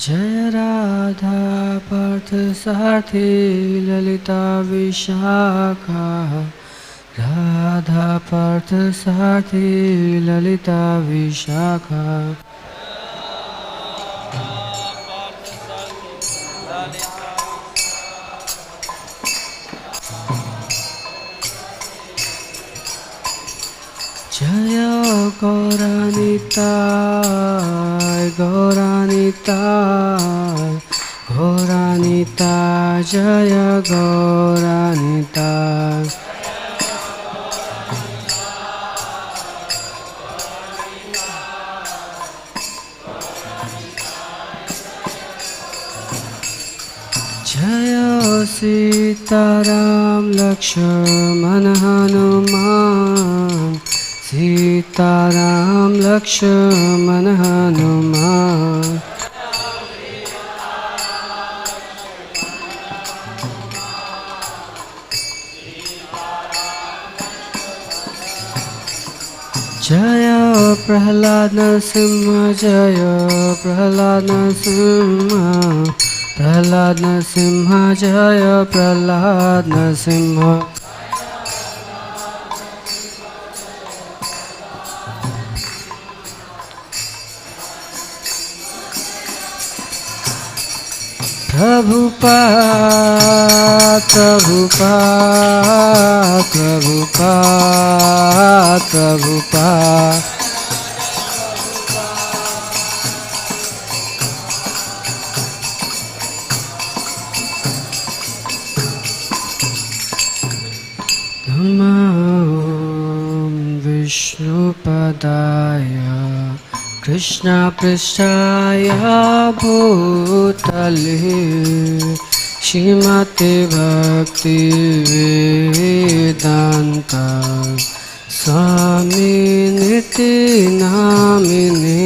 Jaya Radha Parthasarthi Lalita Vishakha Radha Parthasarthi Lalita Vishakha Jaya Gauranitai, Gauranitai, Gauranitai, Jaya Gauranitai. Jaya Sitaram Lakshman Hanuman Sitaram Lakshman Hanuman Jaya Prahlad Narasimha Jaya Prahlad Narasimha Prahlad Narasimha Jaya Prahlad Narasimha Prabhupada, Prabhupada, Prabhupada, Prabhupada. Namam Vishnupadaya Krishna Prishthaya Bhutale Shrimate Bhakti Vedanta Swami Niti Namine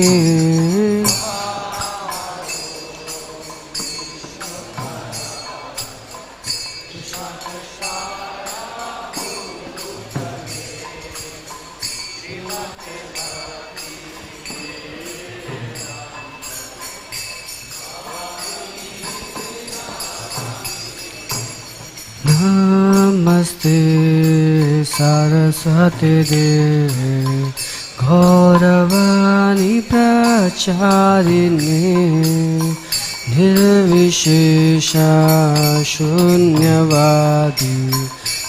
Namaste Saraswati Deve Gauravani Pracharini Nirvishesha Shunyavadi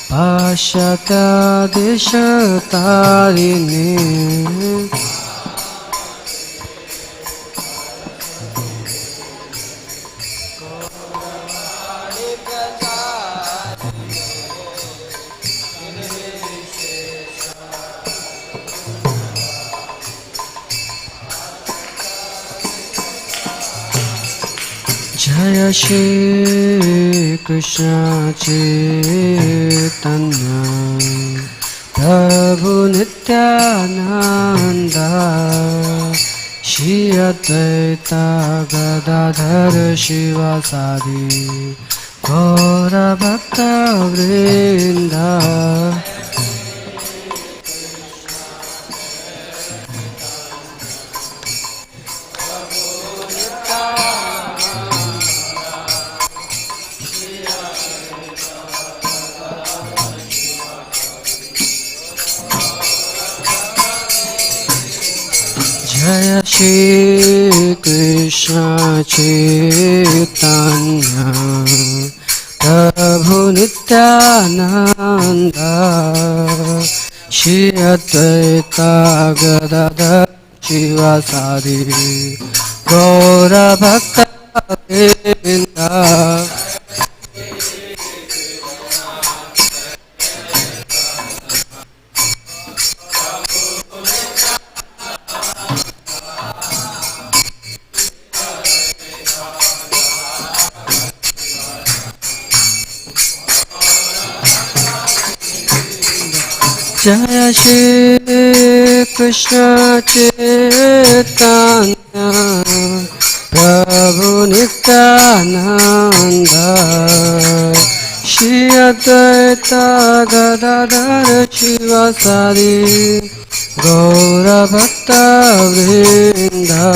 Pashyata Deshatarini Jaya Shri Krishna Chaitanya Prabhu Nityananda Shri Advaita Gadadhar Shivasadi Gaura Bhakta Vrinda Jaya Shri Krishna Chaitanya Prabhu Nityananda Shri Advaita Gadadhar Shivasadi Gaura Bhakta Vrinda Jaya Shri Krishna Chaitanya Prabhu Nityananda Shri Advaita Gadadhar Shivasadi Gaura Bhakta Vrinda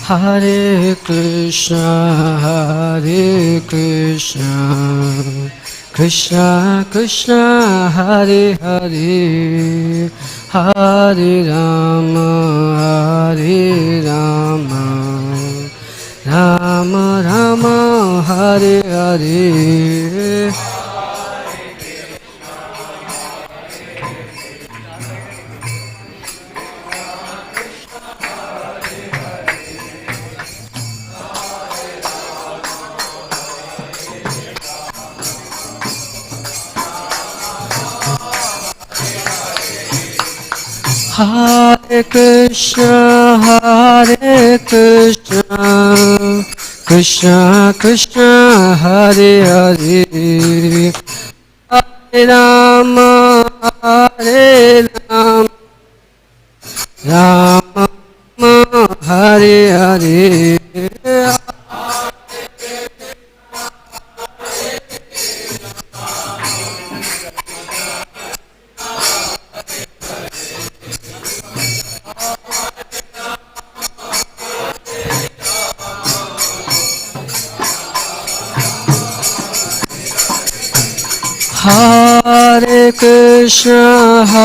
Hare Krishna, Krishna Krishna, Hare Hare, Hare Rama, Rama Rama, Hare Hare. Hare Krishna, Krishna Krishna, Hare Hare, Hare Rama, Rama Rama, Hare Hare. Hare Krishna,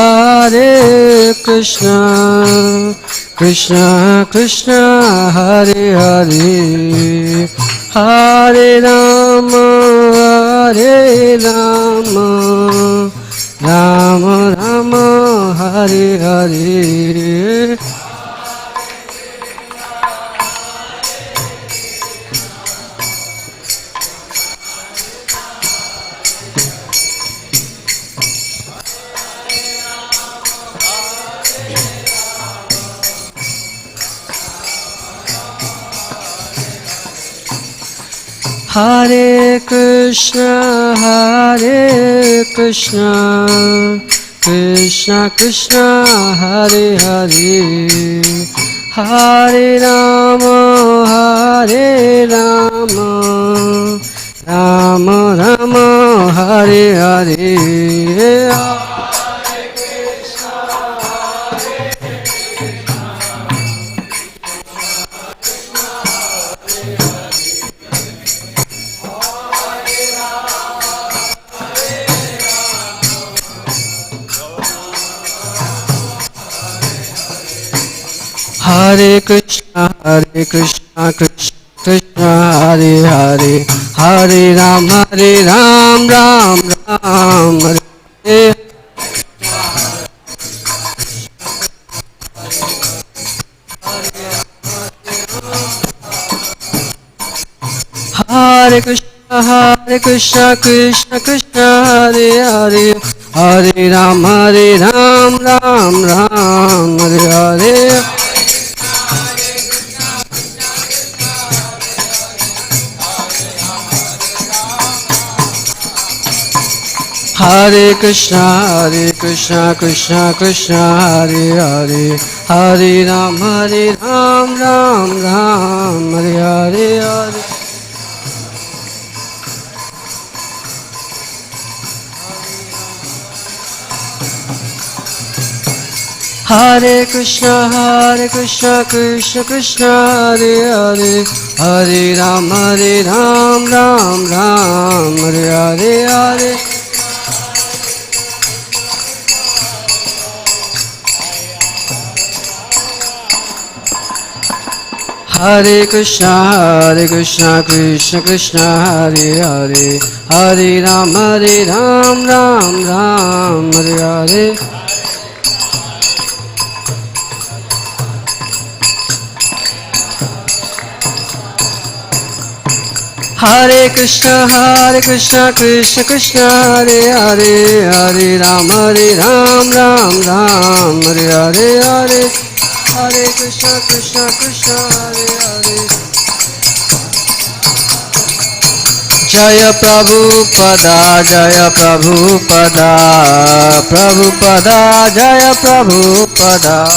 Krishna Krishna, Hare Hare, Hare Rama, Rama Rama, Hare Hare. Hare Krishna, Krishna Krishna, Hare Hare, Hare Rama, Rama Rama, Hare Hare. Hare Krishna, Krishna Krishna, Hare Hare, Hare Ram, Ram Ram, Hare. Hare Krishna, Krishna Krishna, Hare Hare, Hare Ram, Ram Ram, Hare Hare. Hare Krishna, Krishna Krishna, Hare Hare, Hare Ram, Ram Ram, Hare Hare. Hare Krishna, Krishna Krishna, Hare Hare, Hare Ram, Ram Ram, Hare Hare. Hare Krishna, Krishna Krishna, Hare Hare, Hare Ram, Ram Ram, Hare Hare. Hare Krishna, Krishna Krishna, Hare Hare, Hare Ram, Ram Ram, Hare Hare. Hare Krishna, Krishna, Hare Hare. Jaya Prabhupada, Jaya Prabhupada, Prabhupada, Jaya Prabhupada.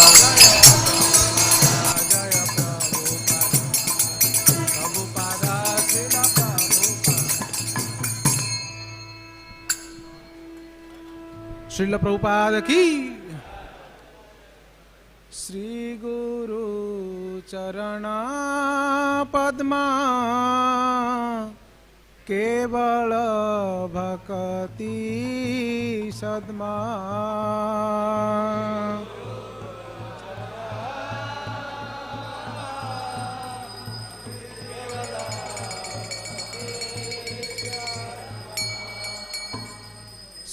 Srila Prabhupada ki, Shri गुरु चरण पद्मा केवल भक्ति सद्मा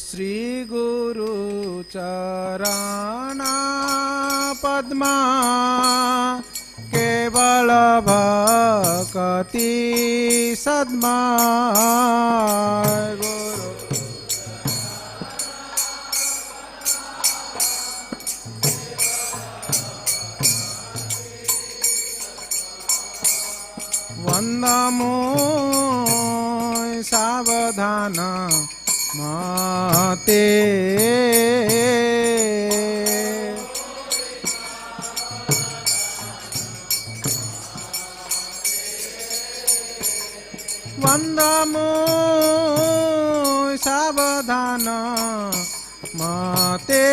श्री गुरु चरण पद्मा केवल भक्ति सद्मा गुरु वंदमो सावधान माते वंदमो सावधान माते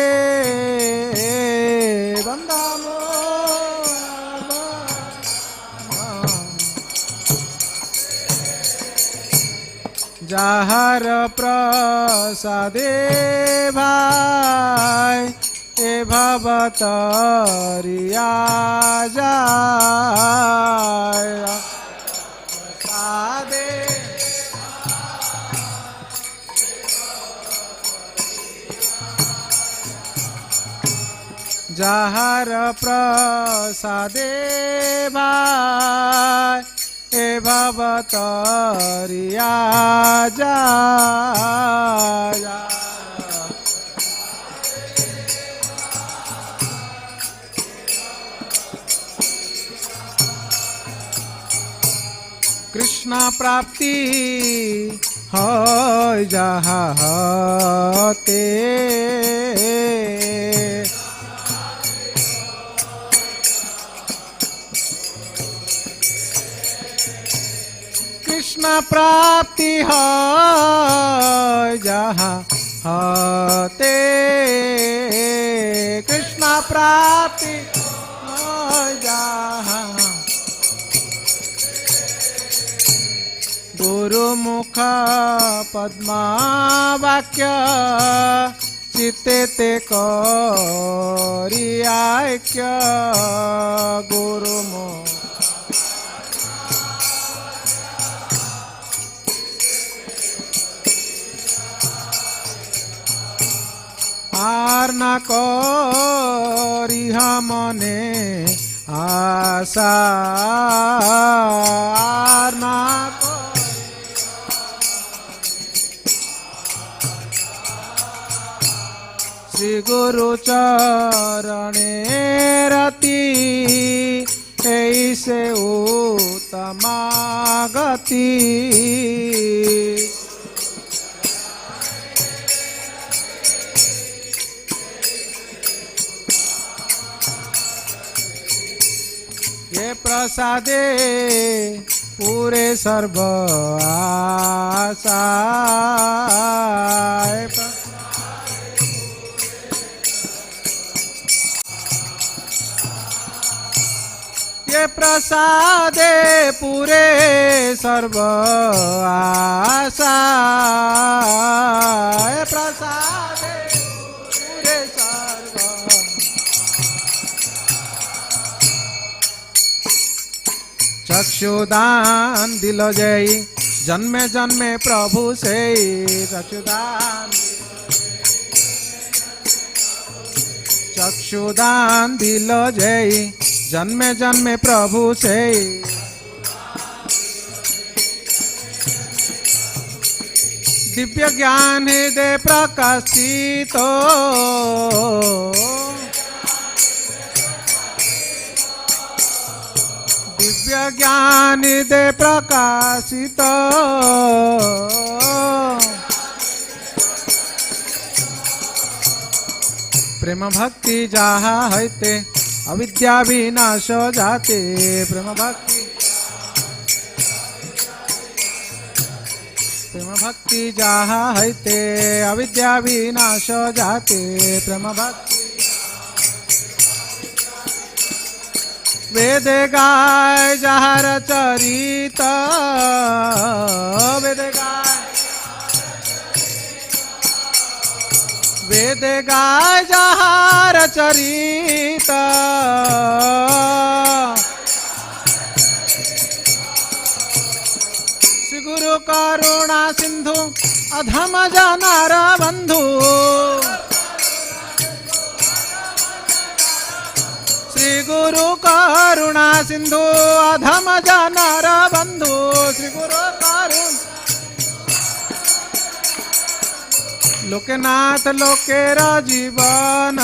वंदमो जाहर प्रसादे भाई ए भवतरिया जाय प्रसादे जाहर प्रसादे भाई ए भवतरिया जाय कृष्ण प्राप्ति हो जहाते कृष्ण प्राप्ति हो जहाँ होते कृष्ण प्राप्ति हो जहाँ गुरुमुख पद्मा वाक्य चित्ते ते करियाक्य गुरुमुख आर न करिह मने आशा आर न श्री गुरु चरणे रति ऐसे उत्तमा गति ये प्रसादे पूरे सर्व आशा ये प्रसादे पूरे सर्व आशा ये प्रसादे पूरे सर्व चक्षुदान दिल जय जन्मे जन्मे प्रभु से चक्षुदान चक्षुदान दिल जय जन्मे जन्मे प्रभु से दिव्य ज्ञान दे प्रकाशित दिव्य ज्ञान दे प्रकाशित प्रेम भक्ति जहा हैते अविद्या विनाश जाते प्रेम भक्ति जहा हैते अविद्या विनाश जाते प्रेम भक्ति वेद गाय जहर चरित वेद गाय जहर चरित श्री गुरु करुणा सिंधु अधम जनार बंधु श्री गुरु करुणा सिंधु अधम जनार बंधु श्री गुरु करुण लोकनाथ लोकेर जीवन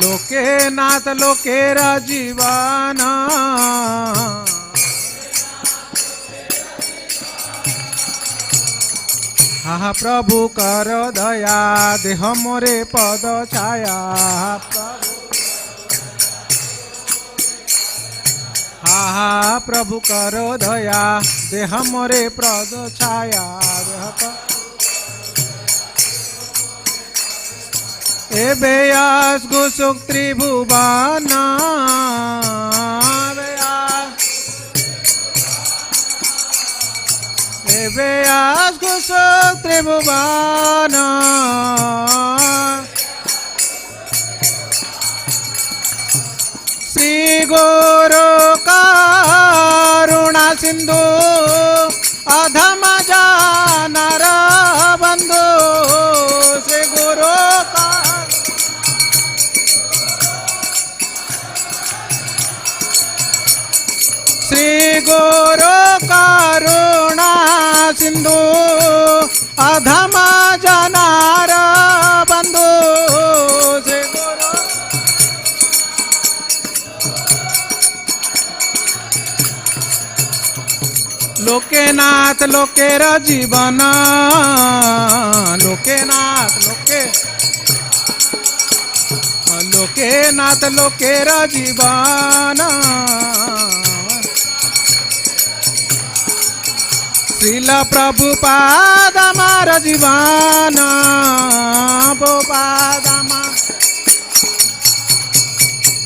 लोकनाथ लोकेर जीवन हा प्रभु कर दया देह मोरे पद छाया हा प्रभु कर दया देह मोरे पद छाया एबेयास गुसुक त्रिभुवन एबेयास गुसुक त्रिभुवन श्री गुरु करुणा सिंधु अधम जानर बंधु श्री गुरु श्री गुरु करुणा सिंधु अधम जनार बंधु श्री गुरु लोकेनाथ लोकेर जीवन लोकेनाथ लोकेनाथ लोकेर जीवन श्रील प्रभुपाद हमार जीवन प्रभुपाद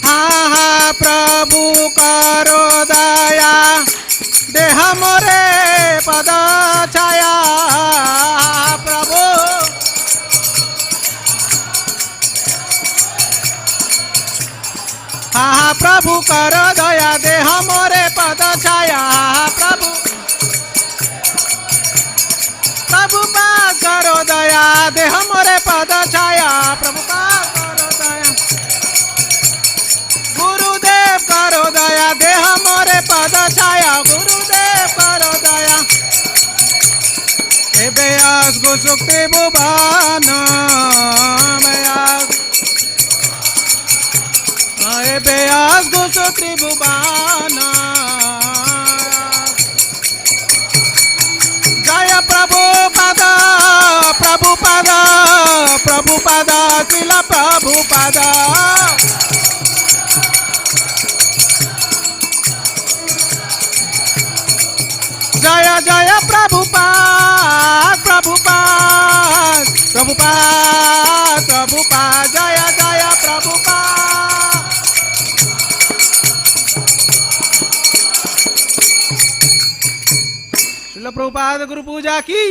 हा प्रभु करो दया देह मोरे पद छाया प्रभु हा प्रभु कर दया देह मोरे पद छाया प्रभु प्रभुपाद करो दया देह मोरे पद छाया प्रभुपाद करो दया गुरुदेव करो दया देह मोरे पद छाया गुरुदेव करो दया एबेयास गुसुक त्रिभुवन एबेयास गुसुक त्रिभुवन जय प्रभुपाद प्रभुपाद प्रभुपाद श्रील प्रभुपाद जय जय प्रभुपाद प्रभुपाद प्रभुपाद प्रभुपाद जय जय प्रभुपाद श्रील प्रभुपाद गुरु पूजा की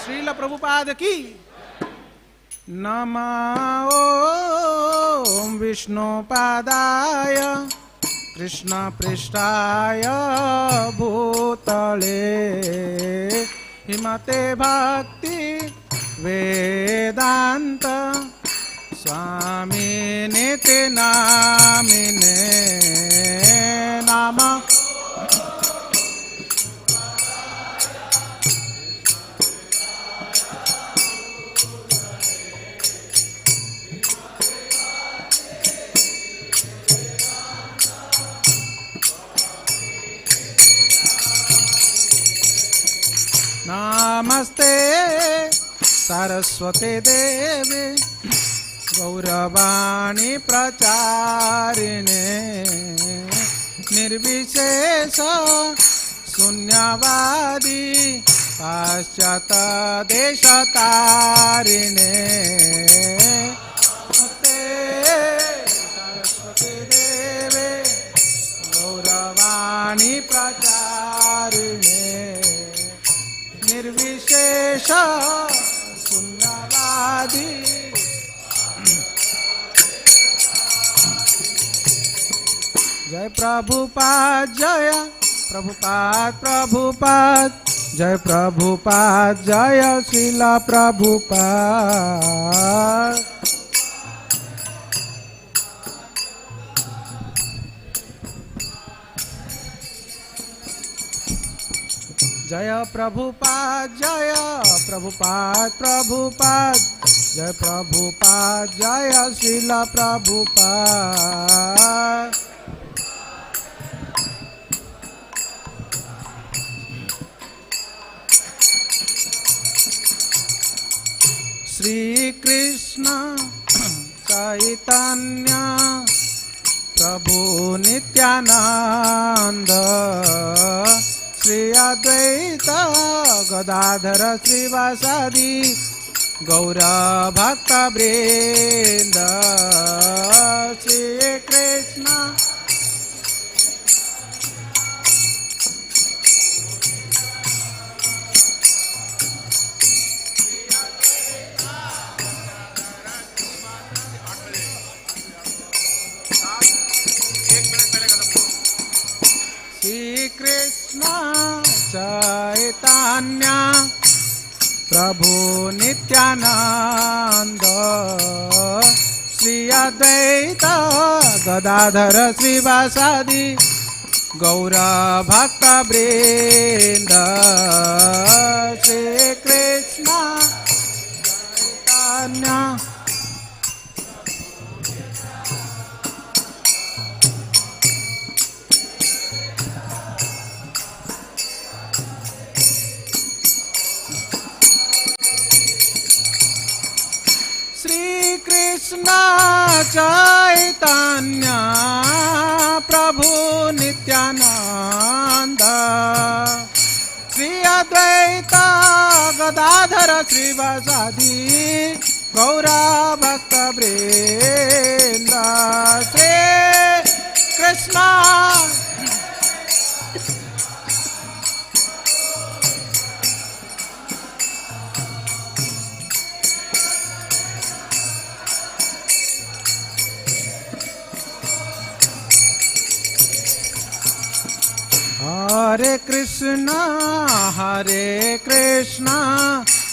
श्रील प्रभुपाद की नमो ओम विष्णुपादाय कृष्ण पृष्ठाय भूतले हिमते भक्ति वेदांत स्वामी नित्य नामिने नमः नमस्ते सरस्वती देवी गौरवाणी प्रचारिणे निर्विशेष शून्यवादी पाश्चात देश तारिणे सरस्वती देवे गौरवाणी प्रचारिणे निर्विशेष शून्यवादी जय प्रभुपाद जय प्रभुपाद प्रभुपाद जय प्रभुपाद जय श्रीला प्रभुपाद जय प्रभुपाद जय प्रभुपाद प्रभुपाद जय प्रभुपाद जय श्रीला प्रभुपाद श्री कृष्ण चैतन्य प्रभु नित्यानंद श्री अद्वैत गदाधर श्रीवासादि गौर भक्त वृंद श्री कृष्ण चैतन्य प्रभु नित्यानंद श्री अद्वैत गदाधर श्रीवासादि गौर भक्त वृंद श्री कृष्ण चैतन्य कृष्ण चैतन्य प्रभु नित्यानंद श्री अद्वैत गदाधर श्रीवासादि गौर भक्त वृंद श्री कृष्ण हरे कृष्णा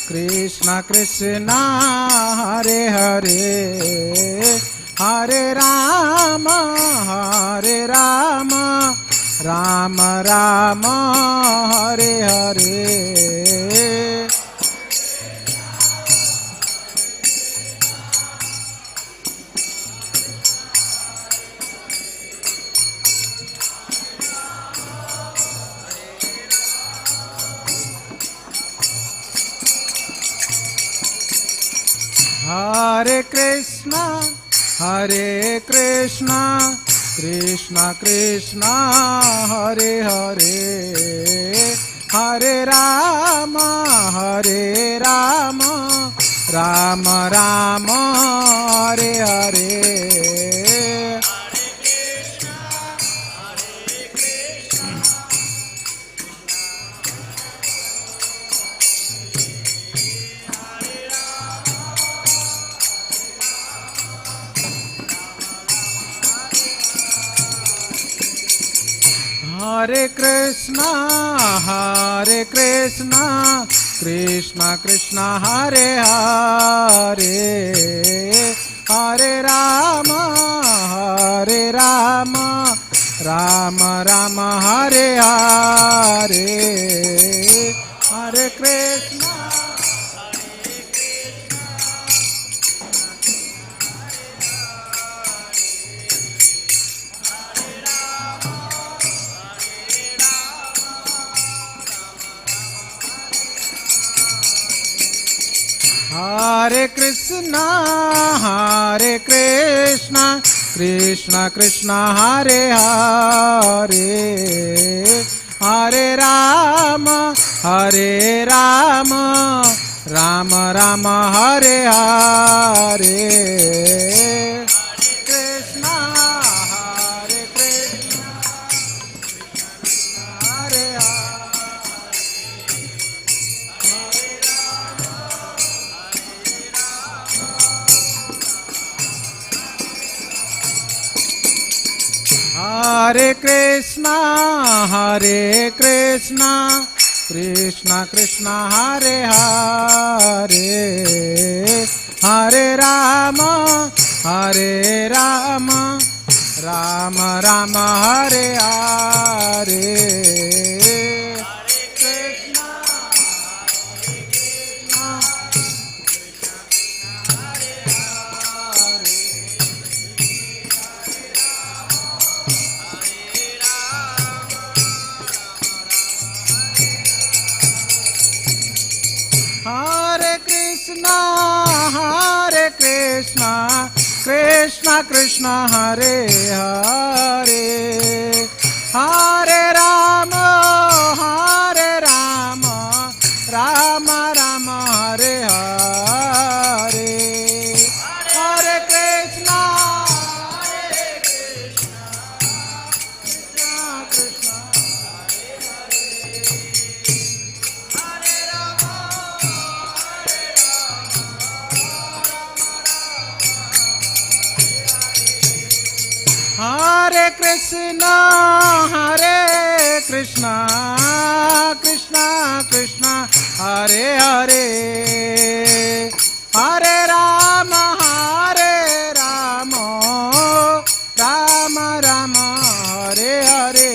कृष्ण कृष्ण हरे हरे हरे राम राम राम हरे हरे हरे कृष्णा कृष्ण कृष्ण हरे हरे हरे राम राम राम हरे हरे हरे कृष्णा कृष्ण कृष्ण हरे हरे हरे राम राम राम हरे हरे हरे कृष्णा हरे Krishna Krishna Krishna Hare Hare Hare Ram Hare Rama, Rama Rama Hare Hare. Krishna, Hare Krishna, Hare Hare. Hare Krishna, Hare Krishna, Krishna Krishna, Hare Hare. Hare Rama, Hare Rama, Rama Rama, Hare Hare. Hare Krishna, Hare Krishna, Krishna Krishna, Hare Hare. Hare Rama, Hare Rama, Rama Rama, Hare Hare. Hare Krishna, Hare Krishna, Krishna Krishna, Hare Krishna, Hare Krishna, Krishna Krishna, Hare Hare. Hare Rama, Hare Rama, Rama Rama, Hare Hare.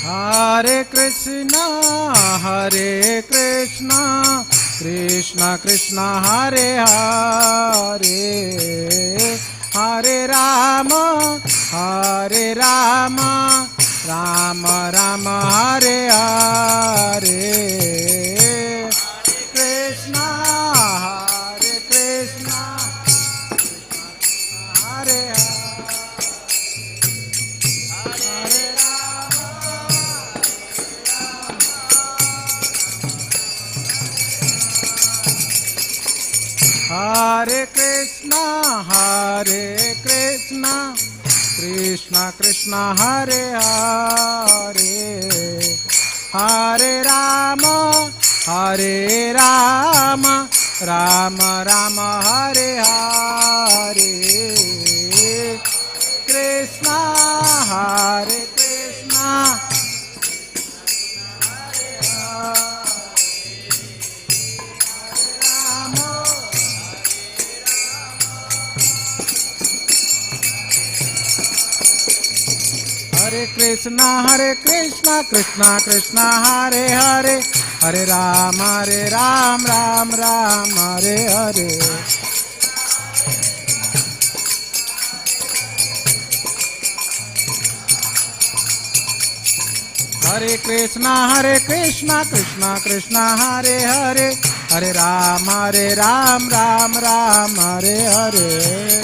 Hare Krishna, Hare Krishna, Krishna Krishna, Hare Hare. Hare Rama, Hare Rama, Rama Rama, Hare Hare. Krishna, Hare Krishna, Hare Hare. Hare Krishna, Hare Krishna, Krishna Krishna, Hare Hare. Hare Rama, Hare Rama, Rama Rama, Hare Hare. Krishna, Hare Krishna, Hare Krishna, Hare Krishna, Krishna Krishna, Hare Hare. Hare Rama, Ram Ram, Hare Hare. Hare Krishna, Krishna Krishna, Hare Hare. Hare Rama, Ram Ram, Hare Hare.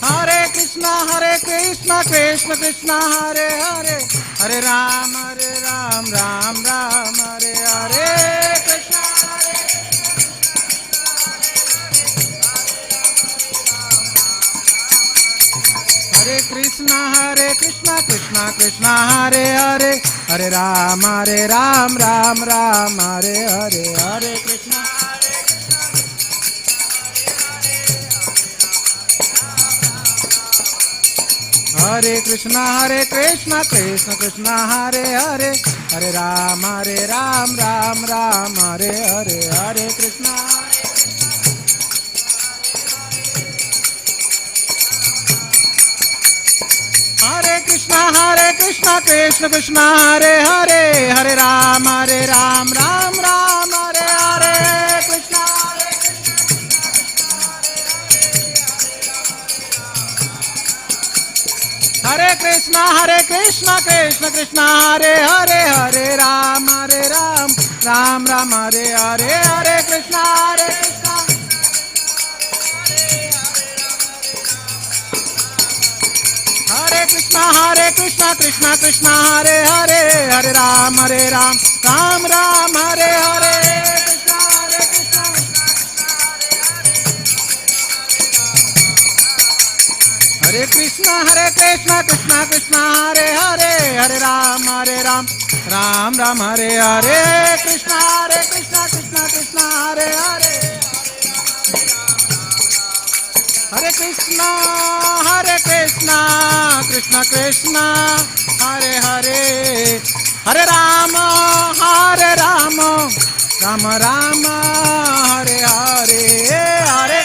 Hare Krishna, Krishna Krishna, Hare Hare. Hare Rama, Ram Ram, Hare Hare. Krishna, Hare Krishna, Krishna Krishna, Hare Hare. Hare Rama, Ram Ram, Hare Hare. Hare Krishna, Hare Krishna, Krishna Krishna, Hare Hare. Hare Rama, Ram Ram, Hare Hare. Hare Krishna, Hare Krishna, Krishna Krishna, Hare Hare. Hare Rama, Ram Ram, Hare Hare. Krishna, Hare Krishna Krishna Krishna Hare Hare Hare Ram Ram Ram Hare Hare Hare Krishna Hare Krishna Krishna Krishna Hare Hare Hare Ram Ram Ram Hare Hare Hare Krishna Krishna Krishna Hare Hare Hare Ram Ram Ram Hare Hare Krishna Krishna Krishna Hare Hare Hare Krishna Krishna Krishna Hare Hare Hare Ram Ram Ram Hare Hare Hare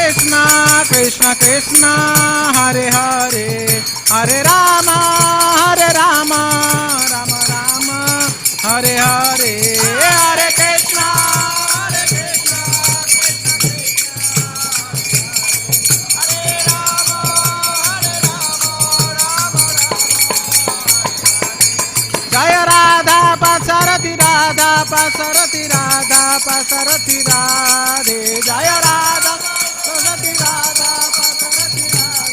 Krishna Krishna Krishna Hare Hare Hare Rama Rama Rama Hare Hare Hare Krishna Jaya Radha Parthasarthi Radha Parthasarthi Radha Parthasarthi Radhe Jaya Radha Parthasarthi Radha Parthasarthi Radha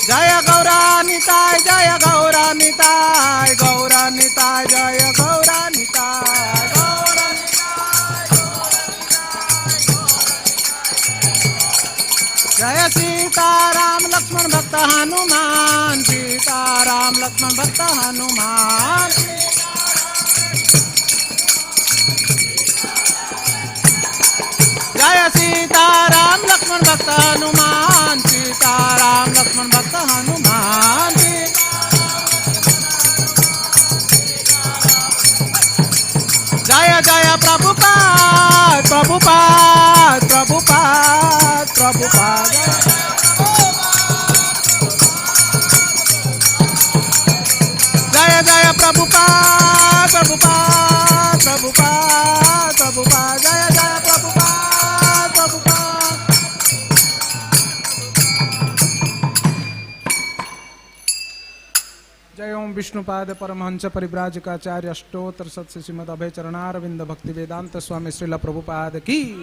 Jaya Gauranitai Jaya Gauranitai Gauranitai Jaya Gauranitai Jaya Sita Ram Lakshman Bhakta Hanuman Sita Ram Lakshman Bhakta Hanuman Jaya Sita Ram Lakshman Bhakta Hanuman Sita Ram Lakshman Bhakta Hanuman Jaya Jaya Prabhupada Prabhupada Prabhupada Prabhupada Jaya Jaya Prabhupada Prabhupada Prabhupada Prabhupada Jaya Jaya Prabhupada Prabhupada Jai Om Vishnupada Paramahansa Parivrajakaacharya Ashtotar Satsi Srimad Abhay Charanaarvinda Bhakti Vedanta Swami Srila Prabhupada Ki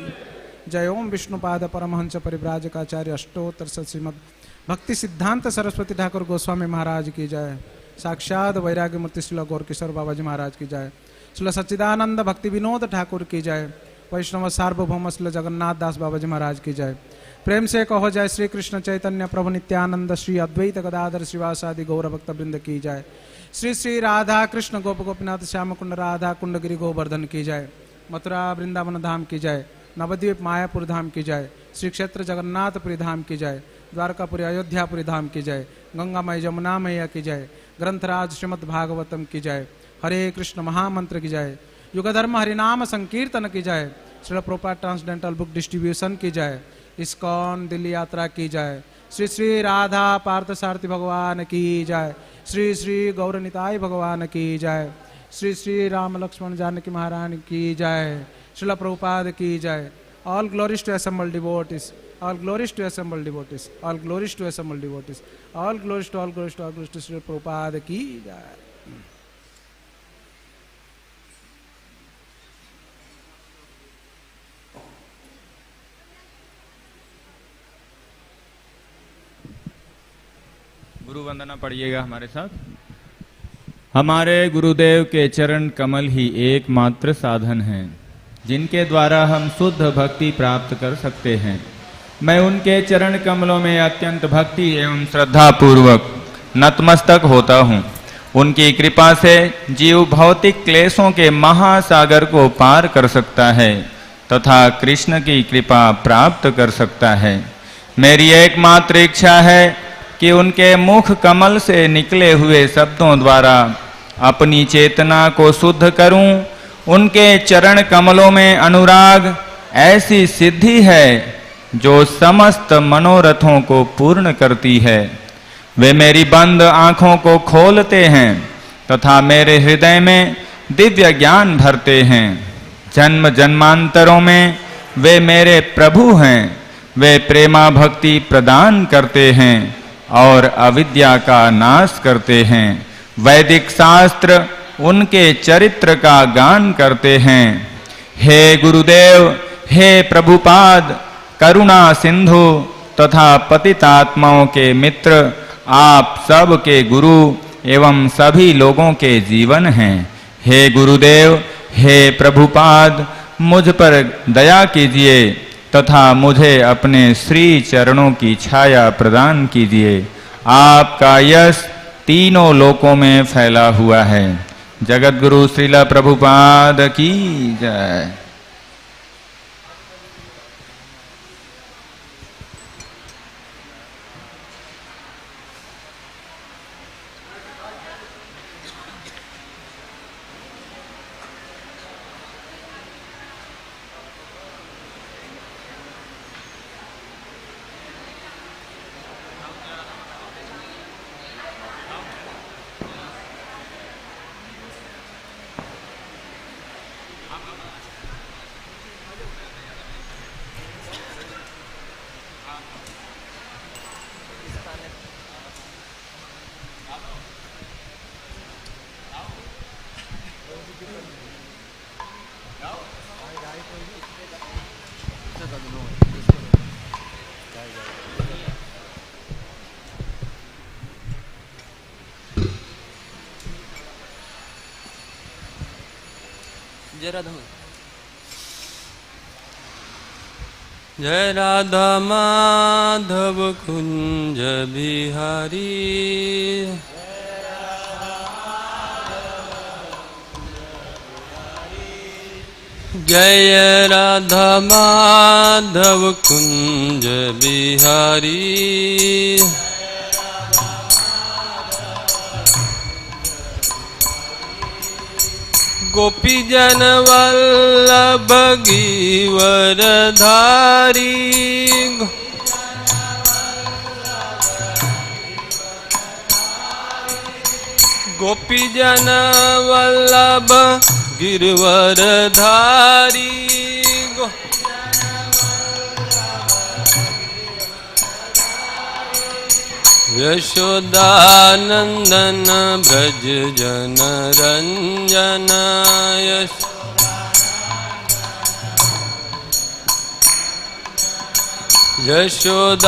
Jai Om Vishnupada Paramahansa Parivrajakaacharya Ashtotar Satsi Srimad Bhakti Siddhanta Saraswati Thakur Goswami Maharaj Ki Jai साक्षात वैराग्य मूर्ति श्रील गौर किशोर बाबा जी महाराज की जय श्रील सच्चिदानंद भक्ति विनोद ठाकुर की जय वैष्णव सार्वभौम श्रील जगन्नाथ दास बाबा जी महाराज की जय प्रेम से कहो जय श्री कृष्ण चैतन्य प्रभु नित्यानंद श्री अद्वैत गदाधर श्रीवासादि गौर भक्त वृंद की जय श्री श्री राधा कृष्ण गोप गोपीनाथ श्याम कुंड राधा कुंड गिरि गोवर्धन की जय मथुरा वृंदावन धाम की जय नवद्वीप मायापुर धाम की जय श्री क्षेत्र जगन्नाथपुरी धाम की जय द्वारकापुरी अयोध्यापुरी धाम की जय गंगामय जमुना मैया की जय ग्रंथराज श्रीमद् भागवतम की जय हरे कृष्ण महामंत्र की जय युगधर्म हरिनाम संकीर्तन की जय Srila Prabhupada transcendental book distribution की जय इस्कॉन दिल्ली यात्रा की जय श्री श्री राधा पार्थसारथी भगवान की जय श्री श्री गौरनिताय भगवान की जय श्री श्री राम लक्ष्मण जानकी महारानी की जय श्रील प्रभुपाद की जय all glories to assembled devotees all glories to assembled devotees all glories to assembled devotees all glories to all glories to all glories to Sri Prabhupada ki jai गुरु वंदना पढ़िएगा हमारे साथ। हमारे गुरुदेव के चरण कमल ही एकमात्र साधन हैं जिनके द्वारा हम शुद्ध भक्ति प्राप्त कर सकते हैं। मैं उनके चरण कमलों में अत्यंत भक्ति एवं श्रद्धा पूर्वक नतमस्तक होता हूँ। उनकी कृपा से जीव भौतिक क्लेशों के महासागर को पार कर सकता है तथा कृष्ण की कृपा प्राप्त कर सकता है। मेरी एकमात्र इच्छा है कि उनके मुख कमल से निकले हुए शब्दों द्वारा अपनी चेतना को शुद्ध करूं। उनके चरण कमलों में अनुराग ऐसी सिद्धि है जो समस्त मनोरथों को पूर्ण करती है। वे मेरी बंद आंखों को खोलते हैं तथा मेरे हृदय में दिव्य ज्ञान भरते हैं। जन्म जन्मांतरों में वे मेरे प्रभु हैं। वे प्रेमा भक्ति प्रदान करते हैं और अविद्या का नाश करते हैं। वैदिक शास्त्र उनके चरित्र का गान करते हैं। हे गुरुदेव, हे प्रभुपाद, करुणा सिंधु तथा पतितात्माओं के मित्र, आप सब के गुरु एवं सभी लोगों के जीवन हैं। हे गुरुदेव, हे प्रभुपाद, मुझ पर दया कीजिए तथा मुझे अपने श्री चरणों की छाया प्रदान कीजिए। आपका यश तीनों लोकों में फैला हुआ है। जगत गुरु श्रील प्रभुपाद की जय। जय राधा माधव कुंज बिहारी, जय राधा माधव कुंज बिहारी, गोपी जन वल्लभ गिवर धारी, गोपी जन वल्लभ गिरवर धारी, यशोदानंदन ब्रज जन रंजन,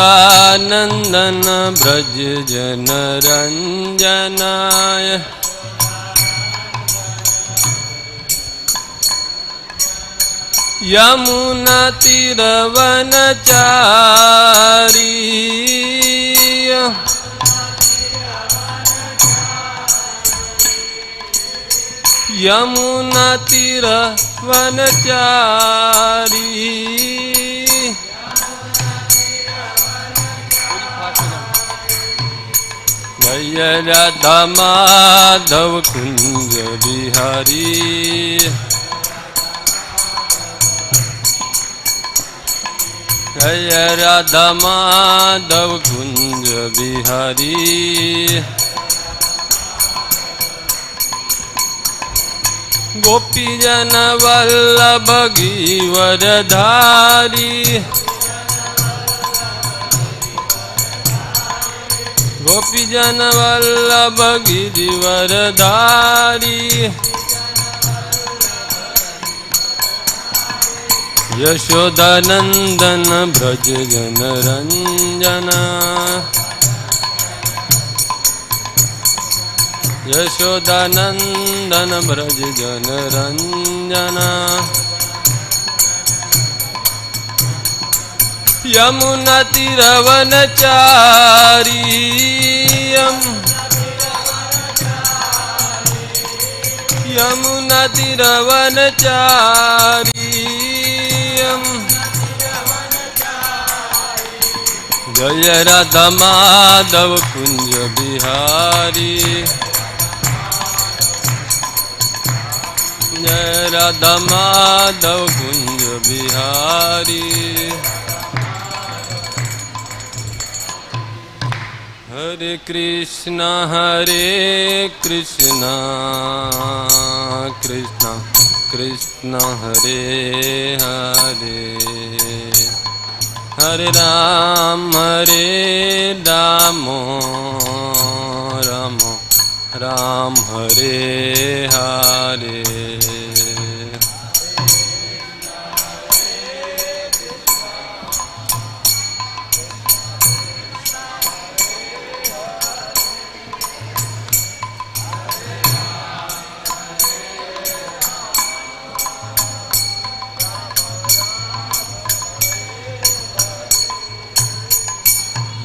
यशोदानंदन ब्रज जन रंजन, यमुना तीरवनचारी, यमुना तीरवनचारी, जय राधा माधव कुंज बिहारी, जय राधा माधव कुंज बिहारी, गोपी जन वल्लभ गिवर धारी, गोपी जन वल्लभ गिरिवर धारी, यशोदानंदन ब्रज जन रंजन, यशोदानंदन ब्रज जन रंजन, यमुना तीरवनचारी, यमुना तीरवनचारी, जय राधा माधव कुंज बिहारी, जय राधा माधव कुंज बिहारी, हरे Hare Krishna, Hare Krishna, Krishna Krishna, Hare Hare, Hare Ram, Hare Ram, Ram Ram, Hare Hare.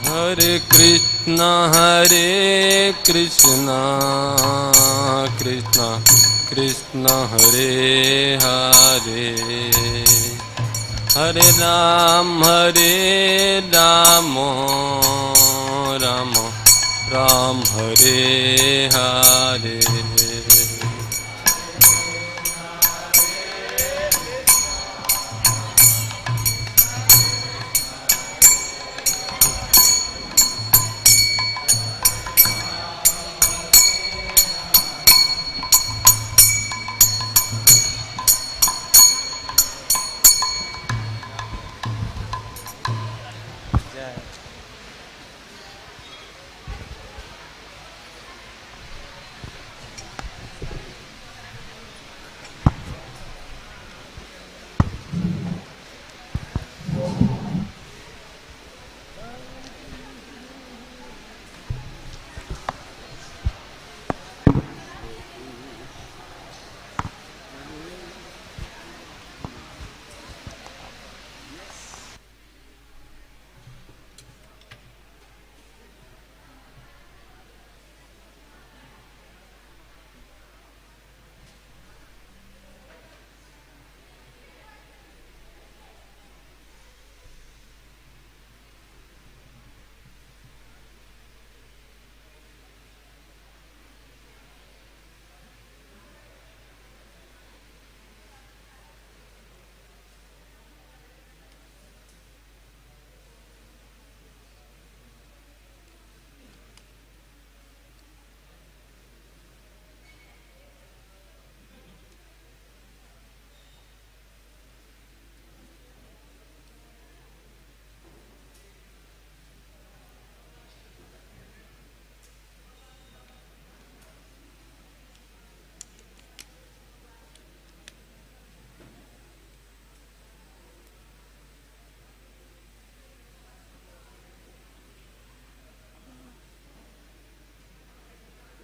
Hare Krishna, Hare Krishna, Krishna Krishna, Hare Hare, Hare Ram, Hare Ram, Ram Ram, Hare Hare.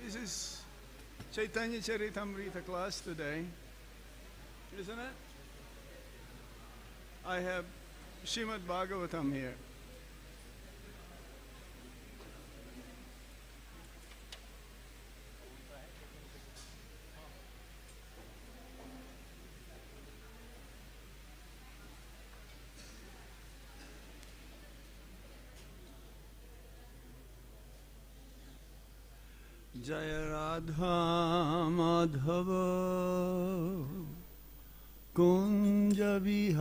This is Chaitanya Charitamrita class today, isn't it? I have Srimad Bhagavatam here. Jaya Radha Madhava Kunja Vihari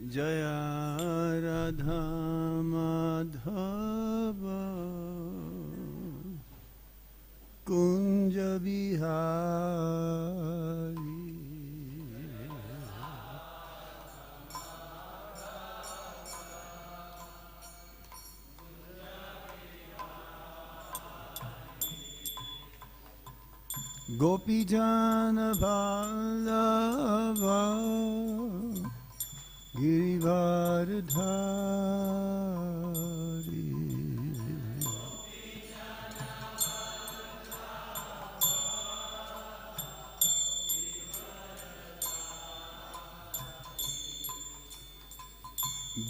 Jaya Radha Madhava Kunja Vihari Gopi Jana Vallabha Girivardhari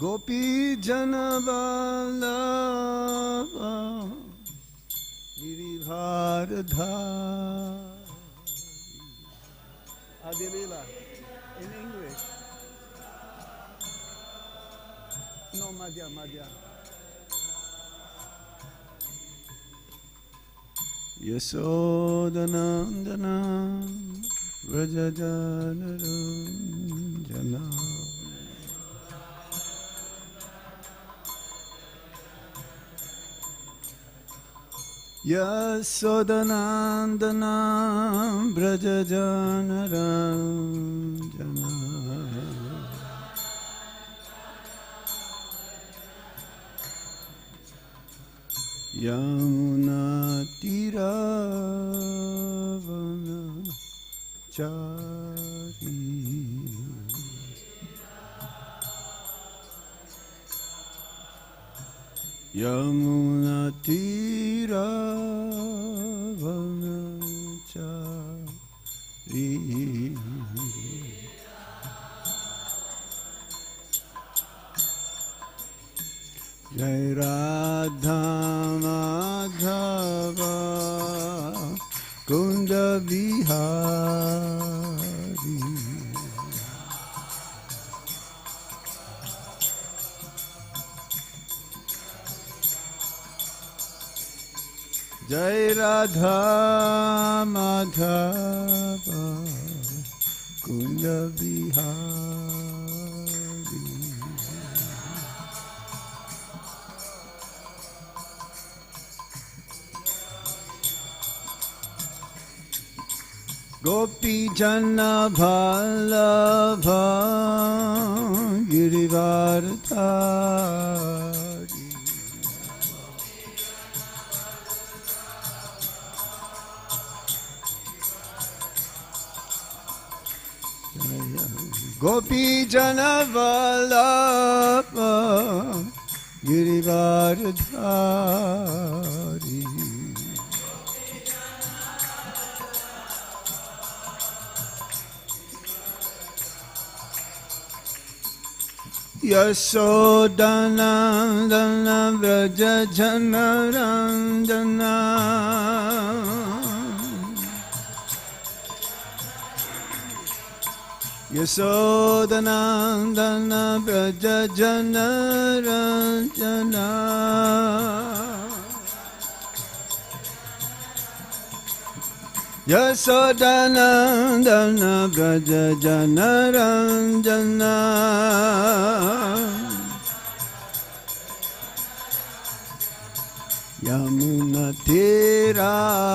Gopi Jana Vallabha Girivardhari. Adilila, in English. No, Madhya. Yasodhanandana Vrajajanaranjana Yasodhanandana Vrajajanaranjana Yamuna Tiravana Chari Yamuna Tiravana Chari Jai Radha Madhava Kunda Vihari Jai Radha Madhava Kunda Vihari Gopi Jana Bhalava Girivardhari Gopi Jana Bhalava Girivardhari Yasodhanandana Vrajajanaranjana Yasodhanandana Vrajajanaranjana Yasodhanandana Vrajajanaranjana Yamuna Tiravana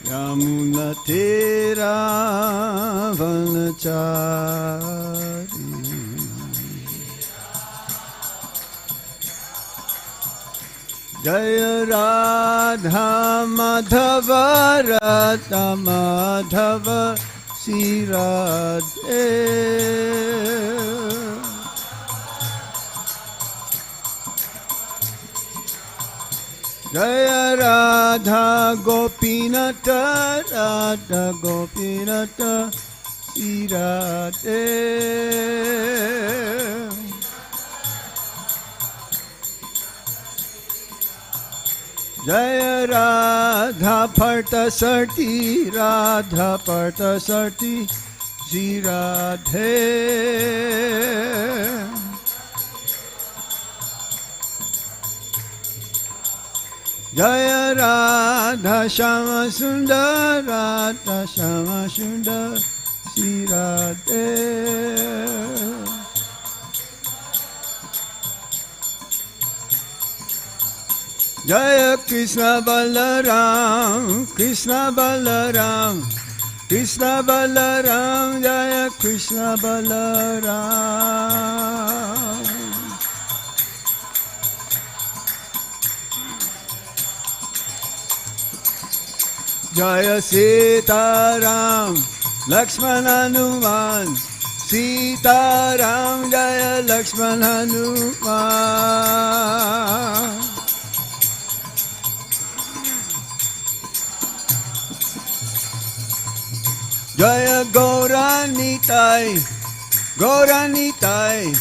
Yamuna Tiravana Jaya Radha Madhava Radha Madhava Sri Radhe Jaya Radha Gopinata Radha Gopinata Sri Radhe Jaya Radha Parthasarthi Radha Parthasarthi Sri Radhe Jaya Radha Shama Sundar Radha Shama Sundar Sri Radhe Jaya Krishna Balaram Krishna Balaram Krishna Balaram Jaya Krishna Balaram Jaya Sitaram Lakshman Hanuman Sitaram Jaya Lakshman Hanuman Jaya Gauranitai Gauranitai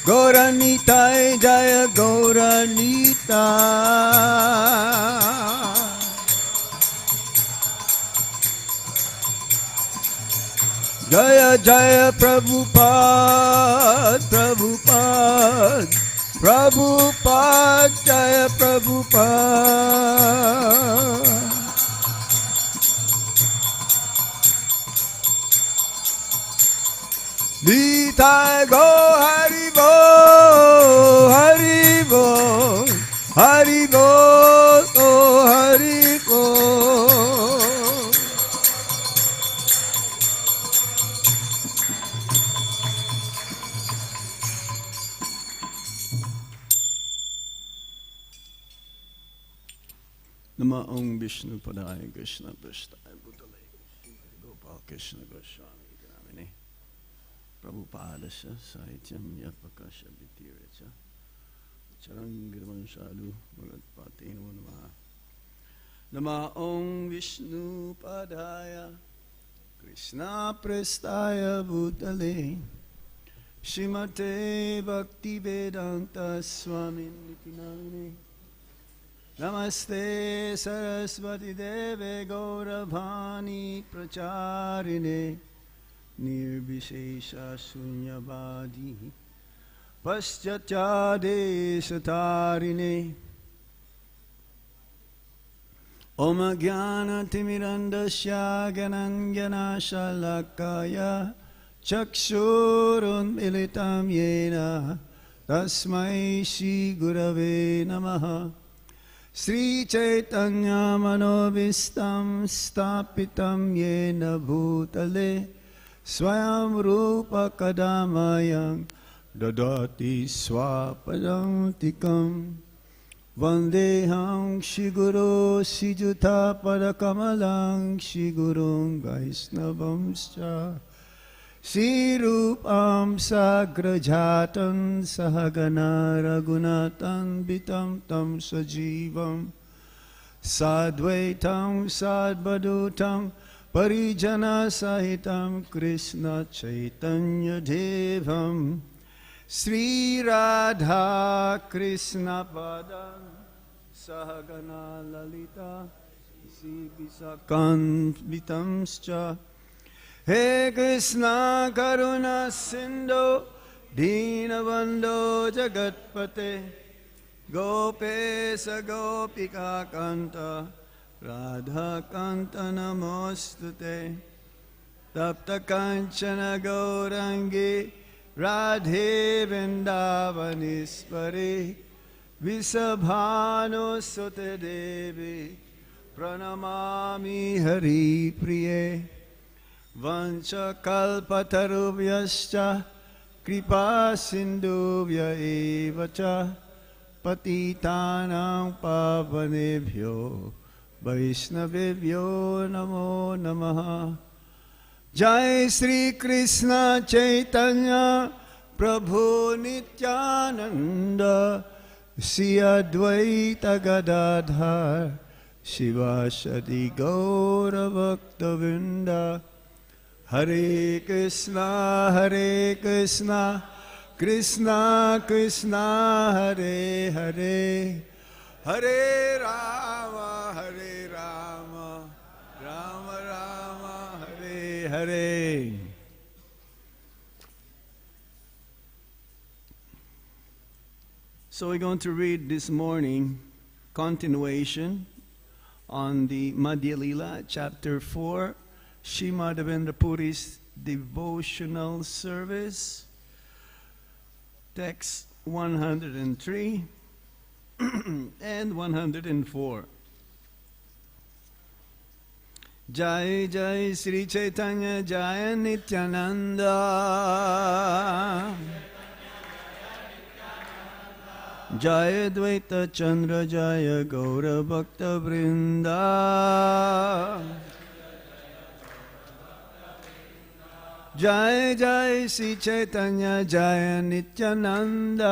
Gauranitai Jaya Gauranitai Jaya Jaya Prabhupada, Prabhupada, Prabhupada, Jaya Prabhupada. Nitai go Hari Bo, Hari Bo, Hari Bo, oh Hari Bo. Nama Om Vishnu Padaya Krishna Prasthaya Bhutale Gopal Krishna Goswami Gramini Prabhupadasya Sahityam Yapakasha Vitiracha Charangirvanshalu Bhagatpate Namaha. Nama Om Vishnu Padaya Krishna Prasthaya Bhutale Shrimate Bhakti Vedanta Swami Nitinamine Namaste Saraswati Deve Gauravani Pracharine Nirvishesha Sunyavadi Paschachade Satarine Om Jnana Timirandasya Gananjana Shalakaya Chakshurun Militam Yena Tasmai Shri Gurave Namaha Sri Chaitanya Manovistam Stapitam Yena Bhutale Swayam Rupa Kadamayam Dadati Swapadantikam Vandeham Shri Guru Sijuta Padakamalang Shri Gurung Vaisnavamscha Shri Rupam Sagrajatam Sahagana Raghunatan Vitam Tam Sajivam Sadvaitam Sadvadutam Parijana Sahitam Krishna Chaitanya Devam Sri Radha Krishna Padam Sahagana Lalita Sri Visakan Vitamscha He Krishna Karuna Sindhu Dinabandho Jagatpate Gopesa Gopika Kanta Radha Kanta Namostute Tapta Kanchana Gaurangi Radhe Vrindavanispari Visabhanu Sute Devi Pranamami Hari Priye Vancha kalpatarubhyascha kripa sindhuvya evacha patitanam pavanebhyo vaishnavebhyo namo namaha. Jai Sri Krishna Chaitanya Prabhu Nityananda Sri Advaita Gadadhar Shivashadi Gaura Bhakta Vrinda Hare Krishna, Krishna Krishna, Hare Hare, Hare Rama, Rama Rama, Hare Hare. So we're going to read this morning continuation on the Madhya Lila, chapter 4. Srimad Devendra Puri's devotional service, text 103 and 104. Jai Jai Sri Chaitanya Jaya Nityananda Jaya Dvaita Chandra Jaya Gaura Bhakta Vrinda Jai Jai Sri Chaitanya Jaya Nityananda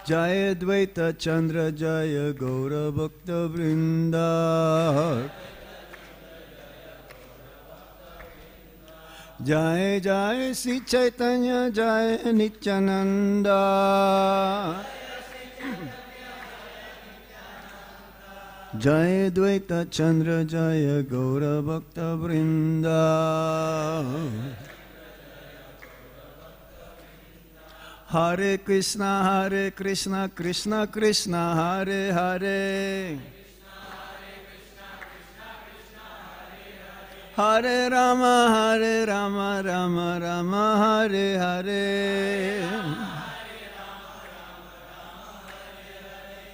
Jaya Dvaita Chandra Jaya Gaura Bhakta Vrinda Jai Jai Sri Chaitanya Jaya Nityananda Jaya Dvaita Chandra Jaya Gaura Bhakta Vrinda. Hare Krishna Krishna Krishna Hare Hare. Hare Rama Rama Rama Hare Hare.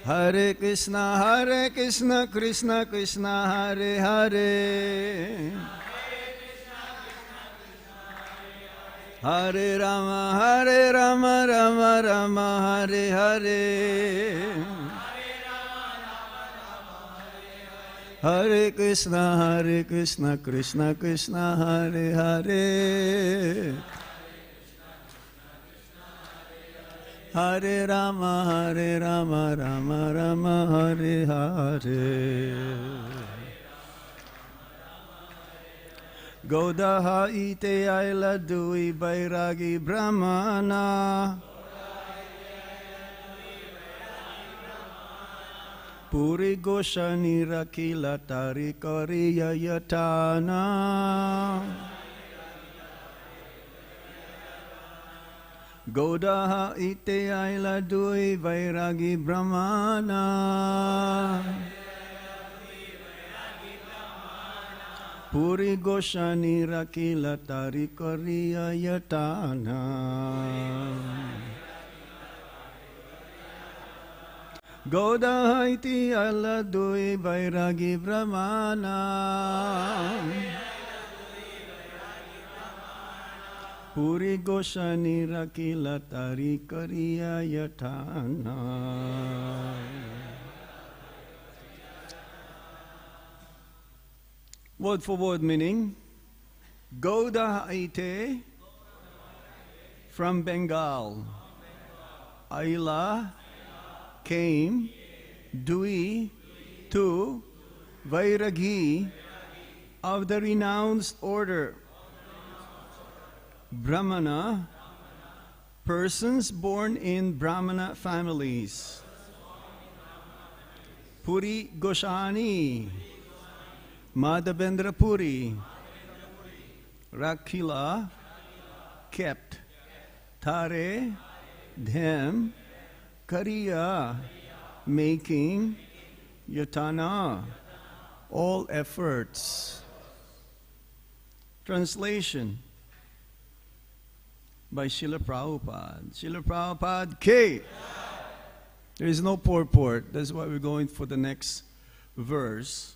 Hare Krishna Krishna Krishna Hare Hare. Hare Rama Rama Hare Hare. Hare Krishna Krishna Krishna Hare Hare. Hare Rama Rama Rama Hare Hare. Godaha ite aila dui bairagi brahmana. Puri goshani rakila tari koriya yatana. Godaha ite aila dui vairagi brahmana. Puri goshani rakila tari koriya yatana. Godaha iti aila dui vairagi brahmana. Puri goshani rakila tari kariya yatana. Word for word meaning. Goda Aite from Bengal. Aila came, Dui to Vairagi of the renounced order. Brahmana, persons born in Brahmana families. Puri Goshani, Madhavendra Puri. Rakila, kept. Tare, them. Kariya, making. Yatana, all efforts. Translation by Srila Prabhupada. Srila Prabhupada K. There is no purport. That's why we're going for the next verse.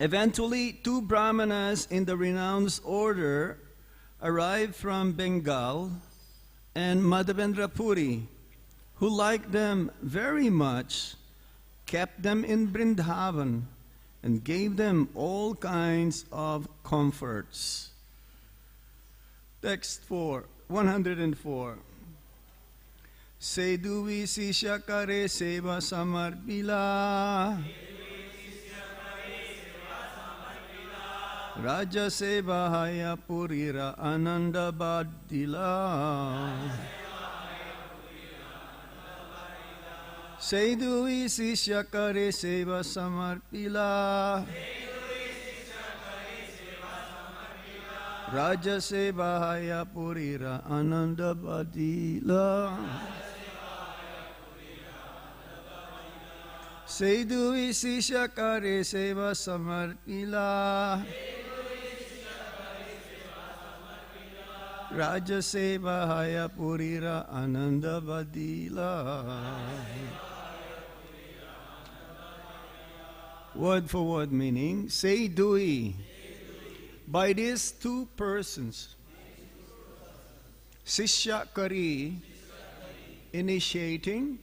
Eventually, two Brahmanas in the renounced order arrived from Bengal and Madhavendra Puri, who liked them very much, kept them in Vrindavan and gave them all kinds of comforts. Text 104. Seduvi sisya kare seva samarpila. Raja seva haya purira ananda badila. Seduvi sisya kare seva samarpila. Raja seva haya purira ananda badila. Seduvi sisya kare seva samarpila. Raja seva haya purira ananda badila. Word for word meaning. Say dui. By these two persons, Sishya Kari, initiating,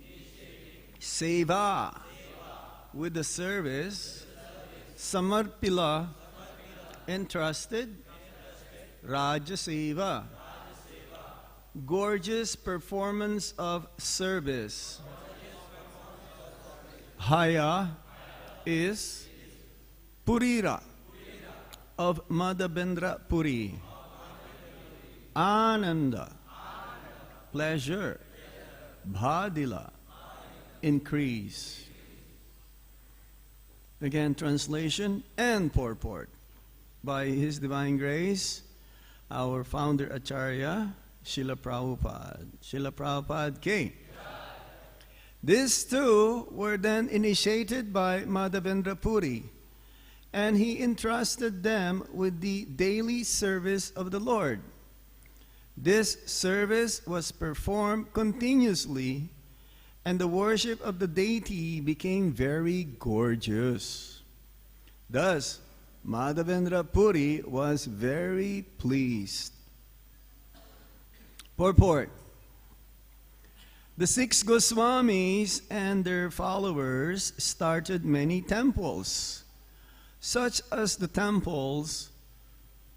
Seva, with the service, Samarpila, entrusted, Raja Seva, gorgeous performance of service. Haya is Purira, of Madhavendra Puri. Ananda, pleasure. Bhadila, increase. Again, translation and purport. By His Divine Grace, our founder Acharya, Srila Prabhupada. Srila Prabhupada Ki. These two were then initiated by Madhavendra Puri, and he entrusted them with the daily service of the Lord. This service was performed continuously, and the worship of the deity became very gorgeous. Thus, Madhavendra Puri was very pleased. Purport. The 6 Goswamis and their followers started many temples, such as the temples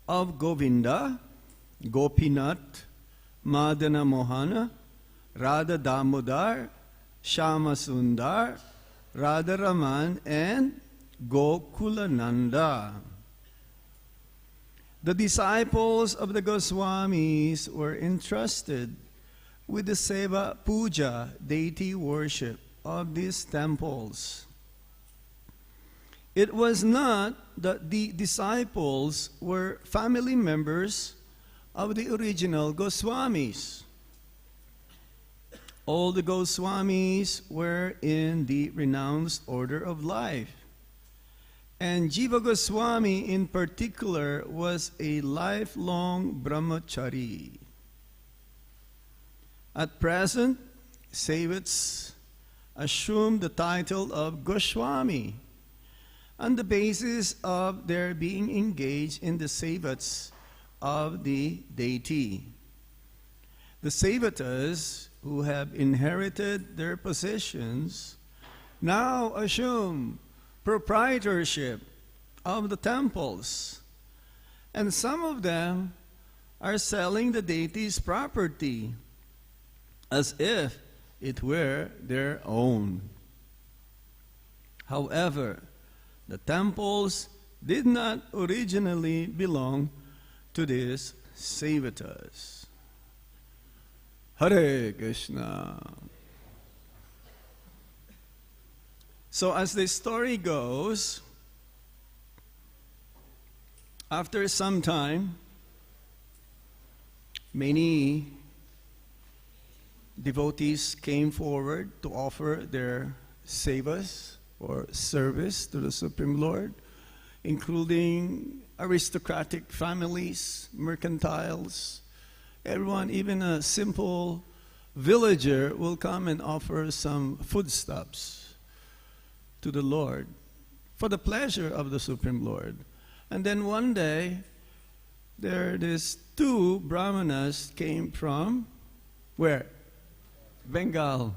of Govinda, Gopinath, Madana Mohana, Radha Damodar, Shama Sundar, Radha Raman, and Gokulananda. The disciples of the Goswamis were entrusted with the Seva Puja, deity worship, of these temples. It was not that the disciples were family members of the original Goswamis. All the Goswamis were in the renounced order of life. And Jiva Goswami in particular was a lifelong brahmachari. At present, Sevats assume the title of Goswami on the basis of their being engaged in the Sevats of the deity. The Sevatas, who have inherited their possessions, now assume proprietorship of the temples, and some of them are selling the deity's property as if it were their own. However, the temples did not originally belong to these Sevatas. Hare Krishna. So as the story goes, after some time, many devotees came forward to offer their sevas or service to the Supreme Lord, including aristocratic families, mercantiles, everyone, even a simple villager will come and offer some foodstuffs to the Lord for the pleasure of the Supreme Lord. And then one day, these 2 brahmanas came from where? Bengal.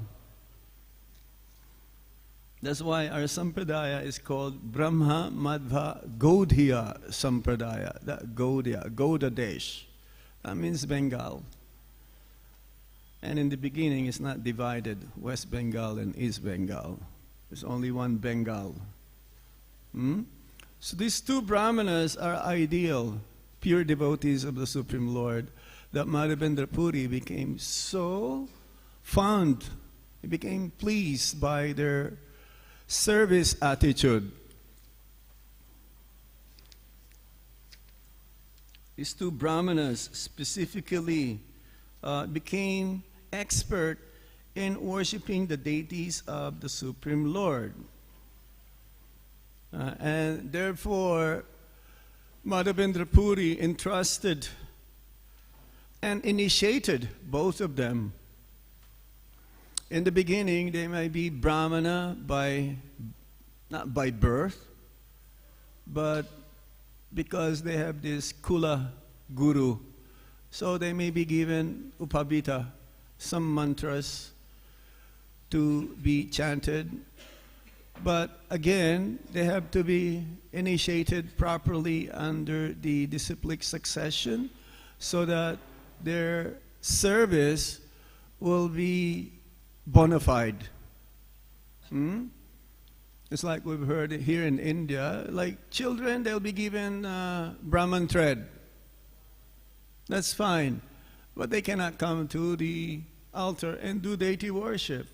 That's why our sampradaya is called Brahma Madhva Gaudhiya Sampradaya. That Gaudhiya, Gauda Desh. That means Bengal. And in the beginning, it's not divided, West Bengal and East Bengal. There's only one Bengal. So these 2 brahmanas are ideal, pure devotees of the Supreme Lord, that Madhavendra Puri became so fond, he became pleased by their service attitude. These 2 brahmanas specifically became expert in worshiping the deities of the Supreme Lord. And therefore, Madhavendra Puri entrusted and initiated both of them. In the beginning, they may be Brahmana not by birth, but because they have this Kula Guru. So they may be given Upavita, some mantras to be chanted. But again, they have to be initiated properly under the disciplic succession so that their service will be bona fide. It's like we've heard here in India, like children, they'll be given Brahman thread. That's fine. But they cannot come to the altar and do deity worship.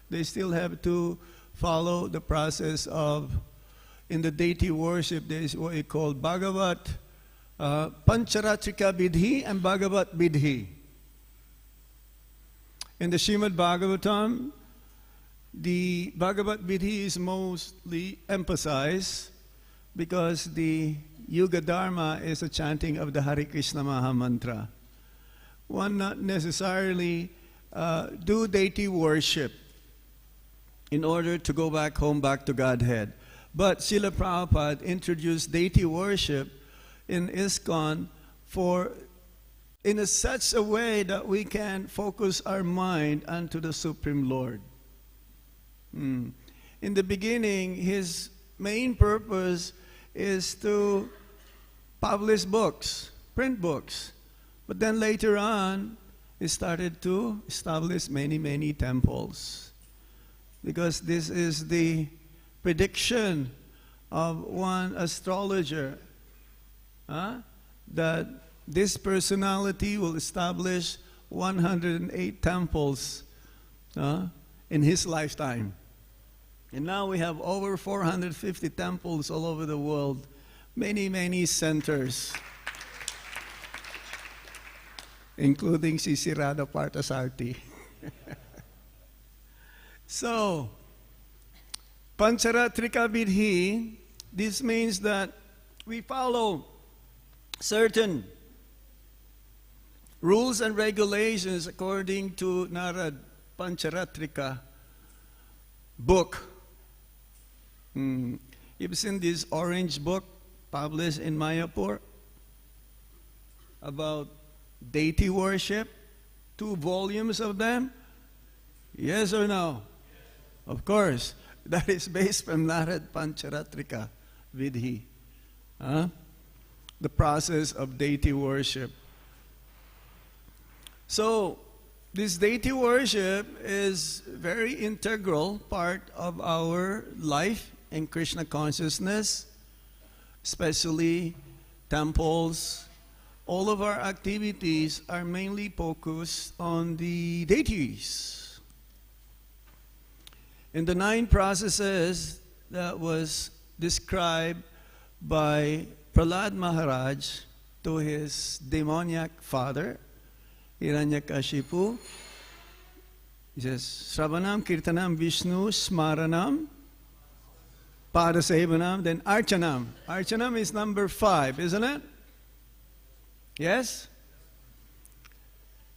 They still have to follow the process of in the deity worship, there is what we call Bhagavad Pancharatrika Vidhi and Bhagavad Vidhi. In the Srimad Bhagavatam, the Bhagavad Vidhi is mostly emphasized because the Yuga Dharma is a chanting of the Hare Krishna Maha Mantra. One not necessarily do deity worship in order to go back home, back to Godhead. But Srila Prabhupada introduced deity worship in Iskcon in such a way that we can focus our mind unto the Supreme Lord. In the beginning, his main purpose is to publish books, print books. But then later on, he started to establish many, many temples. Because this is the prediction of one astrologer, that this personality will establish 108 temples in his lifetime. And now we have over 450 temples all over the world, many, many centers, including si Radha Parthasarthi. So, Pancharatrika Vidhi, this means that we follow certain rules and regulations according to Narad Pancharatrika book. You've seen this orange book published in Mayapur about deity worship, 2 volumes of them. Yes or no? Of course. That is based from Narad Pancharatrika Vidhi. The process of deity worship. So, this deity worship is very integral part of our life in Krishna consciousness, especially temples. All of our activities are mainly focused on the deities. In the 9 processes that was described by Prahlad Maharaj to his demoniac father, Hiranyakashipu, he says, Shravanam, Kirtanam, Vishnu, Smaranam, Padasevanam, then Archanam. Archanam is number 5, isn't it? Yes?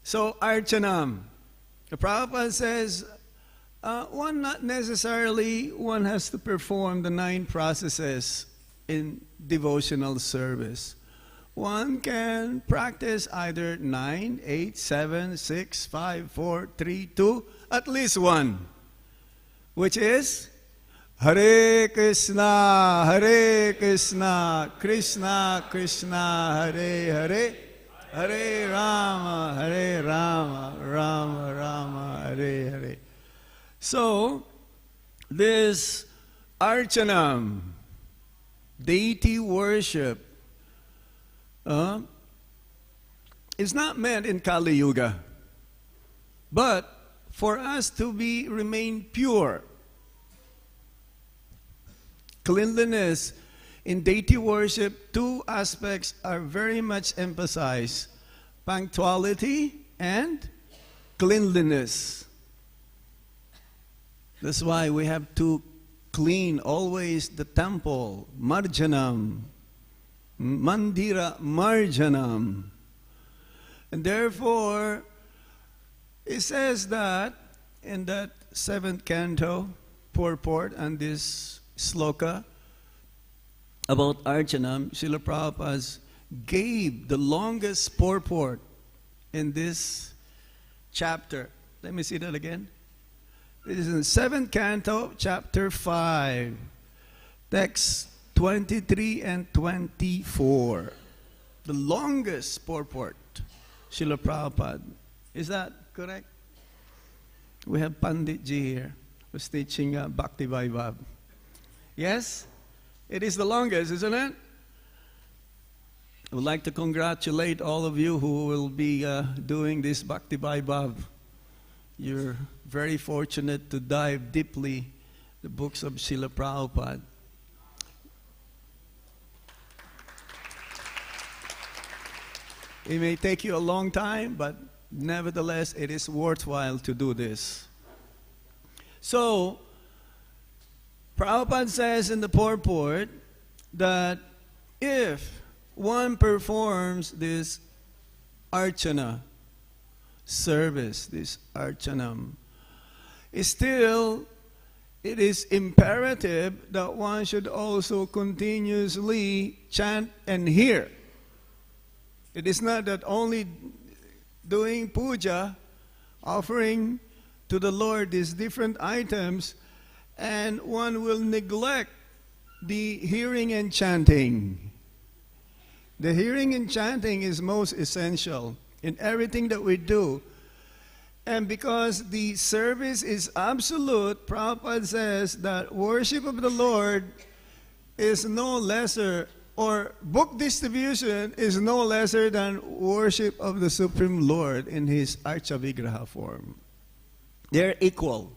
So, Archanam. The Prabhupada says, one has to perform the 9 processes in devotional service. One can practice either 9, 8, 7, 6, 5, 4, 3, 2, at least 1, which is Hare Krishna, Krishna Krishna, Hare Hare, Hare Rama, Rama Rama, Hare Hare. So, this Archanam, deity worship, is not meant in Kali Yuga, but for us to remain pure. Cleanliness in deity worship, 2 aspects are very much emphasized: punctuality and cleanliness. That's why we have to clean always the temple, marjanam, mandira marjanam. And therefore, it says that in that 7th canto, purport, and this sloka about Archanam, Srila Prabhupada gave the longest purport in this chapter. Let me see that again. This is in the 7th canto, chapter 5, text 23 and 24. The longest purport, Srila Prabhupada. Is that correct? We have Pandit Ji here who's teaching Bhakti Vaibhav. Yes? It is the longest, isn't it? I would like to congratulate all of you who will be doing this Bhakti Vaibhav. You're very fortunate to dive deeply the books of Srila Prabhupada. It may take you a long time, but nevertheless, it is worthwhile to do this. So, Prabhupada says in the purport that if one performs this archana service, this archanam, still it is imperative that one should also continuously chant and hear. It is not that only doing puja, offering to the Lord these different items, and one will neglect the hearing and chanting. The hearing and chanting is most essential in everything that we do. And because the service is absolute, Prabhupada says that worship of the Lord is no lesser, or book distribution is no lesser than worship of the Supreme Lord in His Archa Vigraha form. They're equal.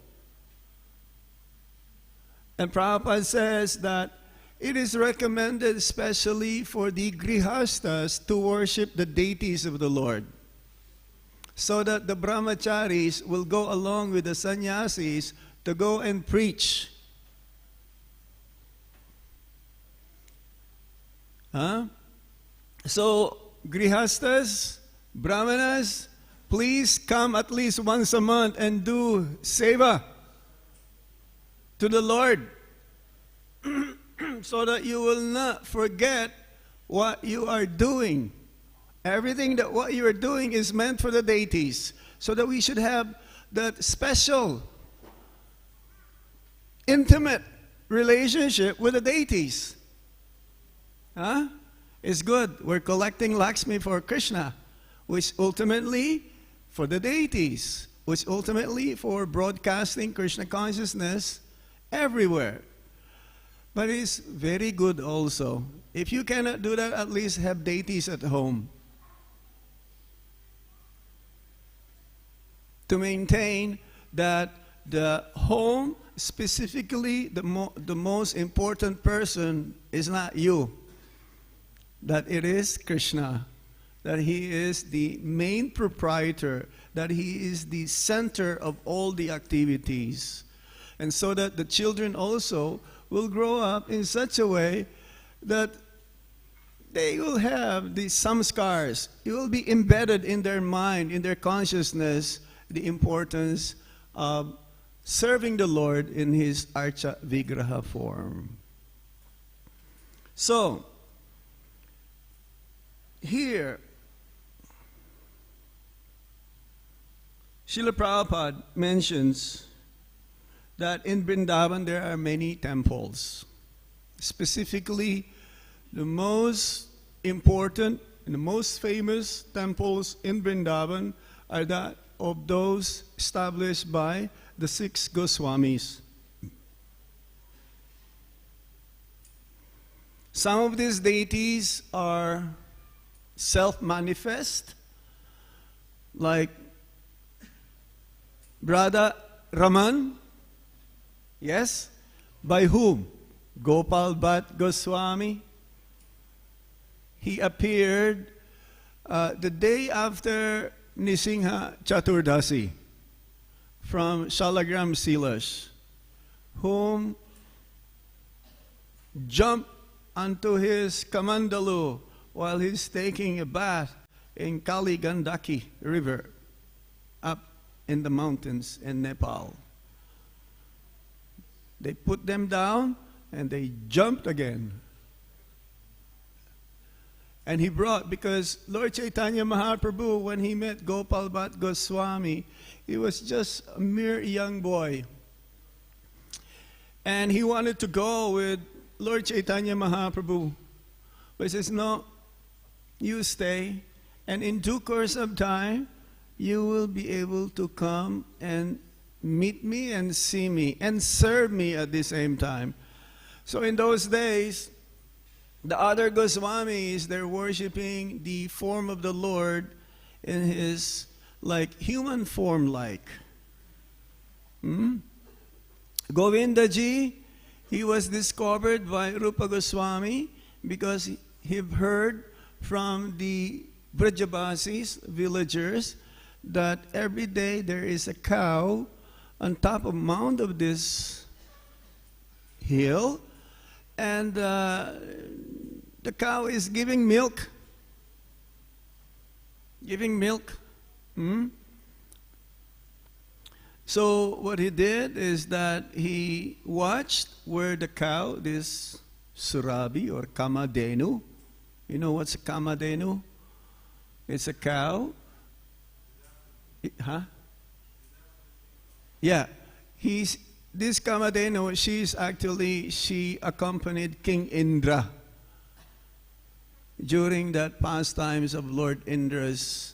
And Prabhupada says that it is recommended especially for the grihastas to worship the deities of the Lord, so that the brahmacharis will go along with the sannyasis to go and preach. So, grihastas, brahmanas, please come at least once a month and do seva to the Lord, so that you will not forget what you are doing. Everything that what you are doing is meant for the deities, so that we should have that special, intimate relationship with the deities. It's good. We're collecting Lakshmi for Krishna, which ultimately for the deities, which ultimately for broadcasting Krishna consciousness everywhere. But it's very good also. If you cannot do that, at least have deities at home to maintain that the home, specifically the most important person is not you, that it is Krishna, that He is the main proprietor, that He is the center of all the activities. And so that the children also will grow up in such a way that they will have the samskars. It will be embedded in their mind, in their consciousness, the importance of serving the Lord in His Archa Vigraha form. So, here, Srila Prabhupada mentions that in Vrindavan there are many temples. Specifically, the most important and the most famous temples in Vrindavan are that of those established by the 6 Goswamis. Some of these deities are self-manifest, like Radha Raman. Yes? By whom? Gopal Bhatt Goswami. He appeared the day after Nisingha Chaturdasi from Shalagram Silash, whom jumped onto his kamandalu while he's taking a bath in Kali Gandaki River up in the mountains in Nepal. They put them down and they jumped again. And he brought, because Lord Chaitanya Mahaprabhu, when he met Gopal Bhatt Goswami, he was just a mere young boy. And he wanted to go with Lord Chaitanya Mahaprabhu. But he says, no, you stay. And in due course of time, you will be able to come and meet me and see me and serve me at the same time. So in those days, the other Goswamis, they're worshiping the form of the Lord in His like human form like. Govindaji, he was discovered by Rupa Goswami because he heard from the Brajabasis, villagers, that every day there is a cow on top of mount of this hill, and the cow is giving milk. Giving milk. So what he did is that he watched where the cow, this Surabi or Kamadenu, you know what's a Kamadenu? It's a cow. Huh? Yeah. This Kamadenu, she accompanied King Indra during that pastimes of Lord Indra's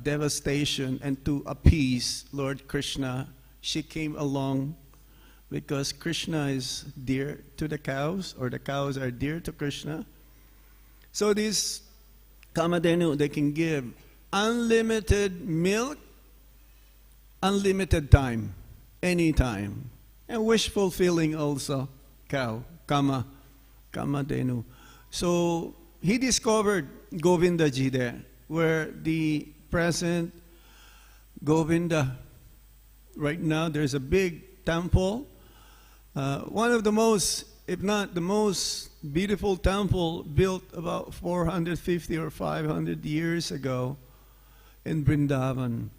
devastation, and to appease Lord Krishna, she came along because Krishna is dear to the cows, or the cows are dear to Krishna. So this Kamadenu, they can give unlimited milk, unlimited time, anytime, and wish fulfilling also. Cow, Kamadenu. So he discovered Govindaji there, where the present Govinda, right now there's a big temple, one of the most, if not the most beautiful temple built about 450 or 500 years ago in Vrindavan.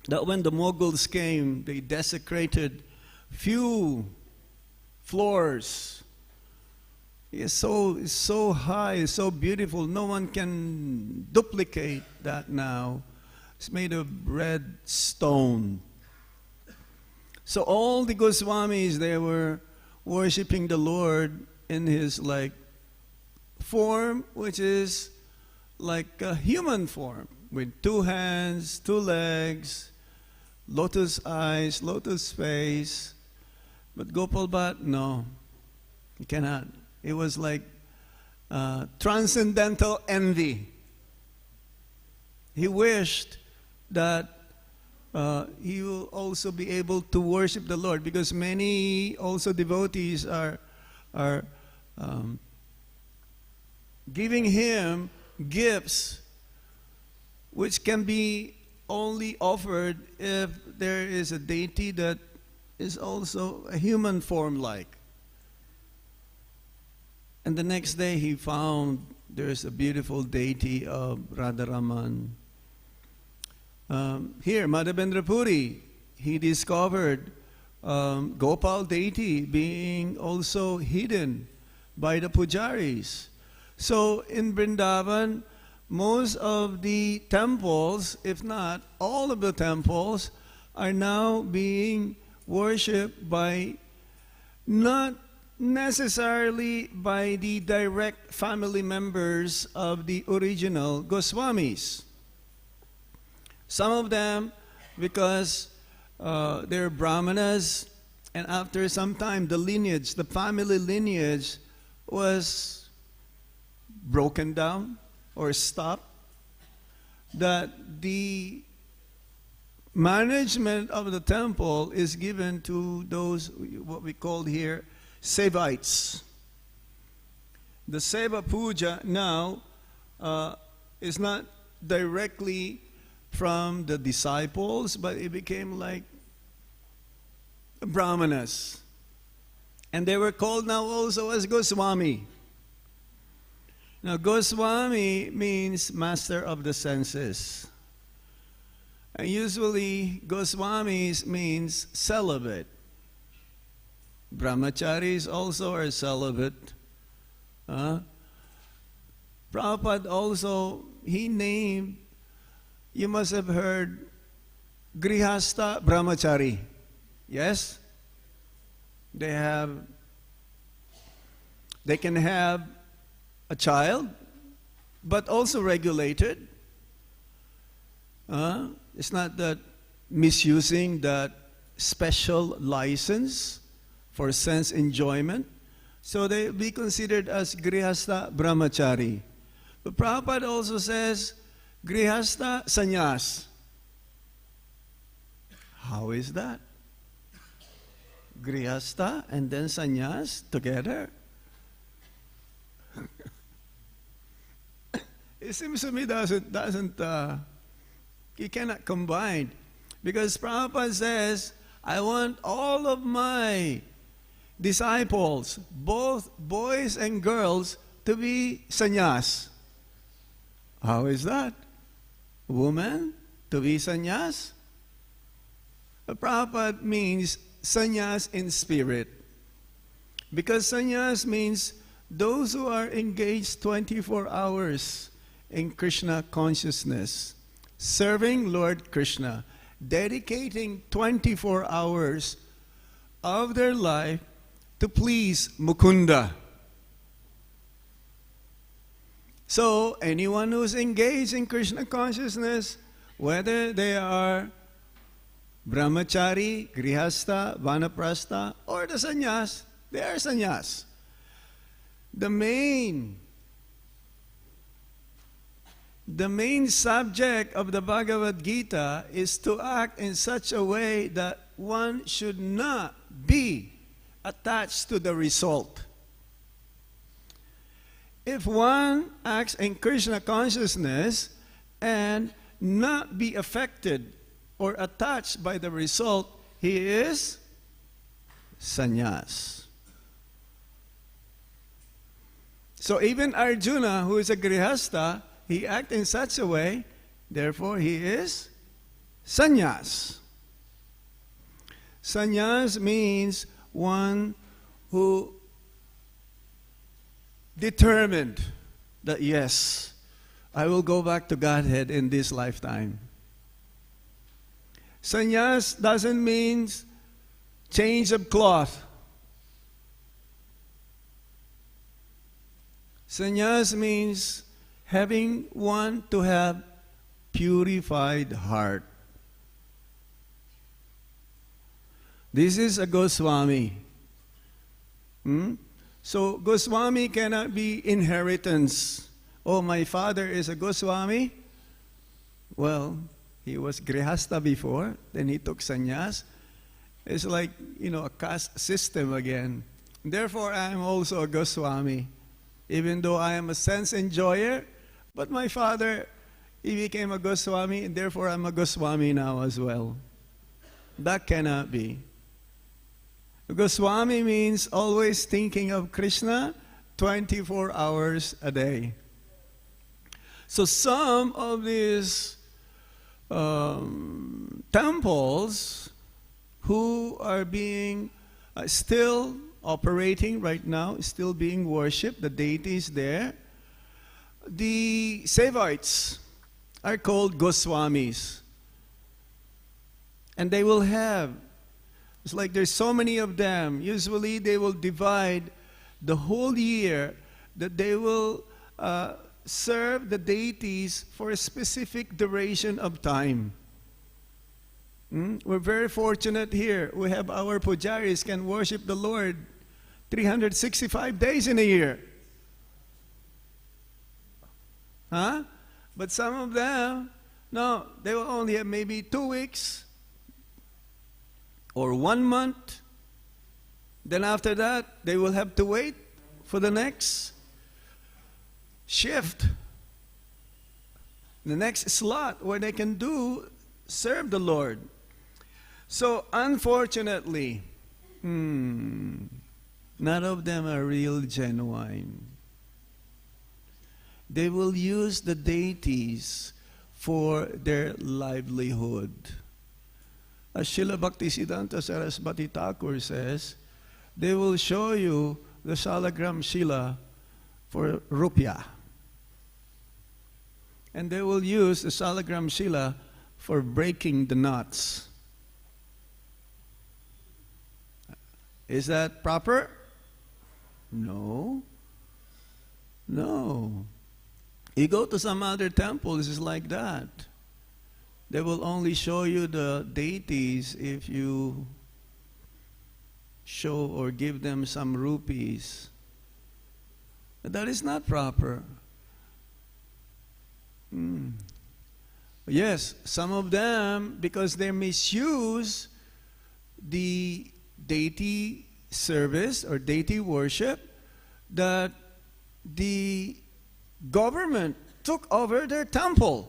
That when the Mughals came, they desecrated few floors. It's so high, it's so beautiful. No one can duplicate that now. It's made of red stone. So all the Goswamis, they were worshipping the Lord in his form, which is like a human form, with 2 hands, 2 legs, lotus eyes, lotus face. But Gopal Bhatt, no, he cannot. It was like transcendental envy. He wished that he will also be able to worship the Lord, because many also devotees are giving him gifts which can be only offered if there is a deity that is also a human form like. And the next day he found there's a beautiful deity of Radharaman. Here, Madhavendra Puri, he discovered Gopal deity being also hidden by the pujaris. So in Vrindavan, most of the temples, if not all of the temples, are now being worshipped by not necessarily by the direct family members of the original Goswamis. Some of them, because they're Brahmanas, and after some time the lineage, the family lineage was broken down or stopped, that the management of the temple is given to those, what we call here, Sevites. The Seva Puja now is not directly from the disciples, but it became like Brahmanas. And they were called now also as Goswami. Now Goswami means master of the senses. And usually Goswamis means celibate. Brahmacharis also are celibate. Prabhupada also, he named, you must have heard, Grihastha Brahmachari. Yes? They can have a child, but also regulated. It's not that misusing that special license for sense enjoyment. So they be considered as Grihastha Brahmachari. But Prabhupada also says Grihastha Sannyas. How is that? Grihastha and then Sannyas together? It seems to me you cannot combine. Because Prabhupada says, I want all of my disciples, both boys and girls, to be sannyas. How is that? Woman to be sannyas? Prabhupada means sannyas in spirit. Because sannyas means those who are engaged 24 hours in Krishna consciousness, serving Lord Krishna, dedicating 24 hours of their life to please Mukunda. So, anyone who's engaged in Krishna consciousness, whether they are brahmachari, grihastha, vanaprastha, or the sannyas, they are sannyas. The main subject of the Bhagavad Gita is to act in such a way that one should not be attached to the result. If one acts in Krishna consciousness and not be affected or attached by the result, he is sannyas. So even Arjuna, who is a grihastha, he acts in such a way, therefore he is sannyas. Sannyas means one who determined that yes, I will go back to Godhead in this lifetime. Sannyas doesn't mean change of cloth. Sannyas means having one to have purified heart. This is a Goswami. So Goswami cannot be inheritance. Oh, my father is a Goswami. Well, he was grihastha before, then he took sannyas. It's like, a caste system again. Therefore, I am also a Goswami. Even though I am a sense enjoyer, but my father, he became a Goswami, and therefore I'm a Goswami now as well. That cannot be. Goswami means always thinking of Krishna 24 hours a day. So some of these temples who are being still operating right now, still being worshipped, the deities there, the Sevites are called Goswamis. And they will have, it's like there's so many of them. Usually they will divide the whole year that they will serve the deities for a specific duration of time. We're very fortunate here. We have our pujaris can worship the Lord 365 days in a year. But some of them, no, they will only have maybe 2 weeks or 1 month. Then after that, they will have to wait for the next shift, the next slot where they can serve the Lord. So unfortunately, none of them are real genuine. They will use the deities for their livelihood. As Srila Bhaktisiddhanta Saraswati Thakur says, they will show you the Salagram Shila for rupiah. And they will use the Salagram Shila for breaking the knots. Is that proper? No. No. You go to some other temples, it's like that. They will only show you the deities if you show or give them some rupees. But that is not proper. Yes, some of them, because they misuse the deity service or deity worship, that the government took over their temple.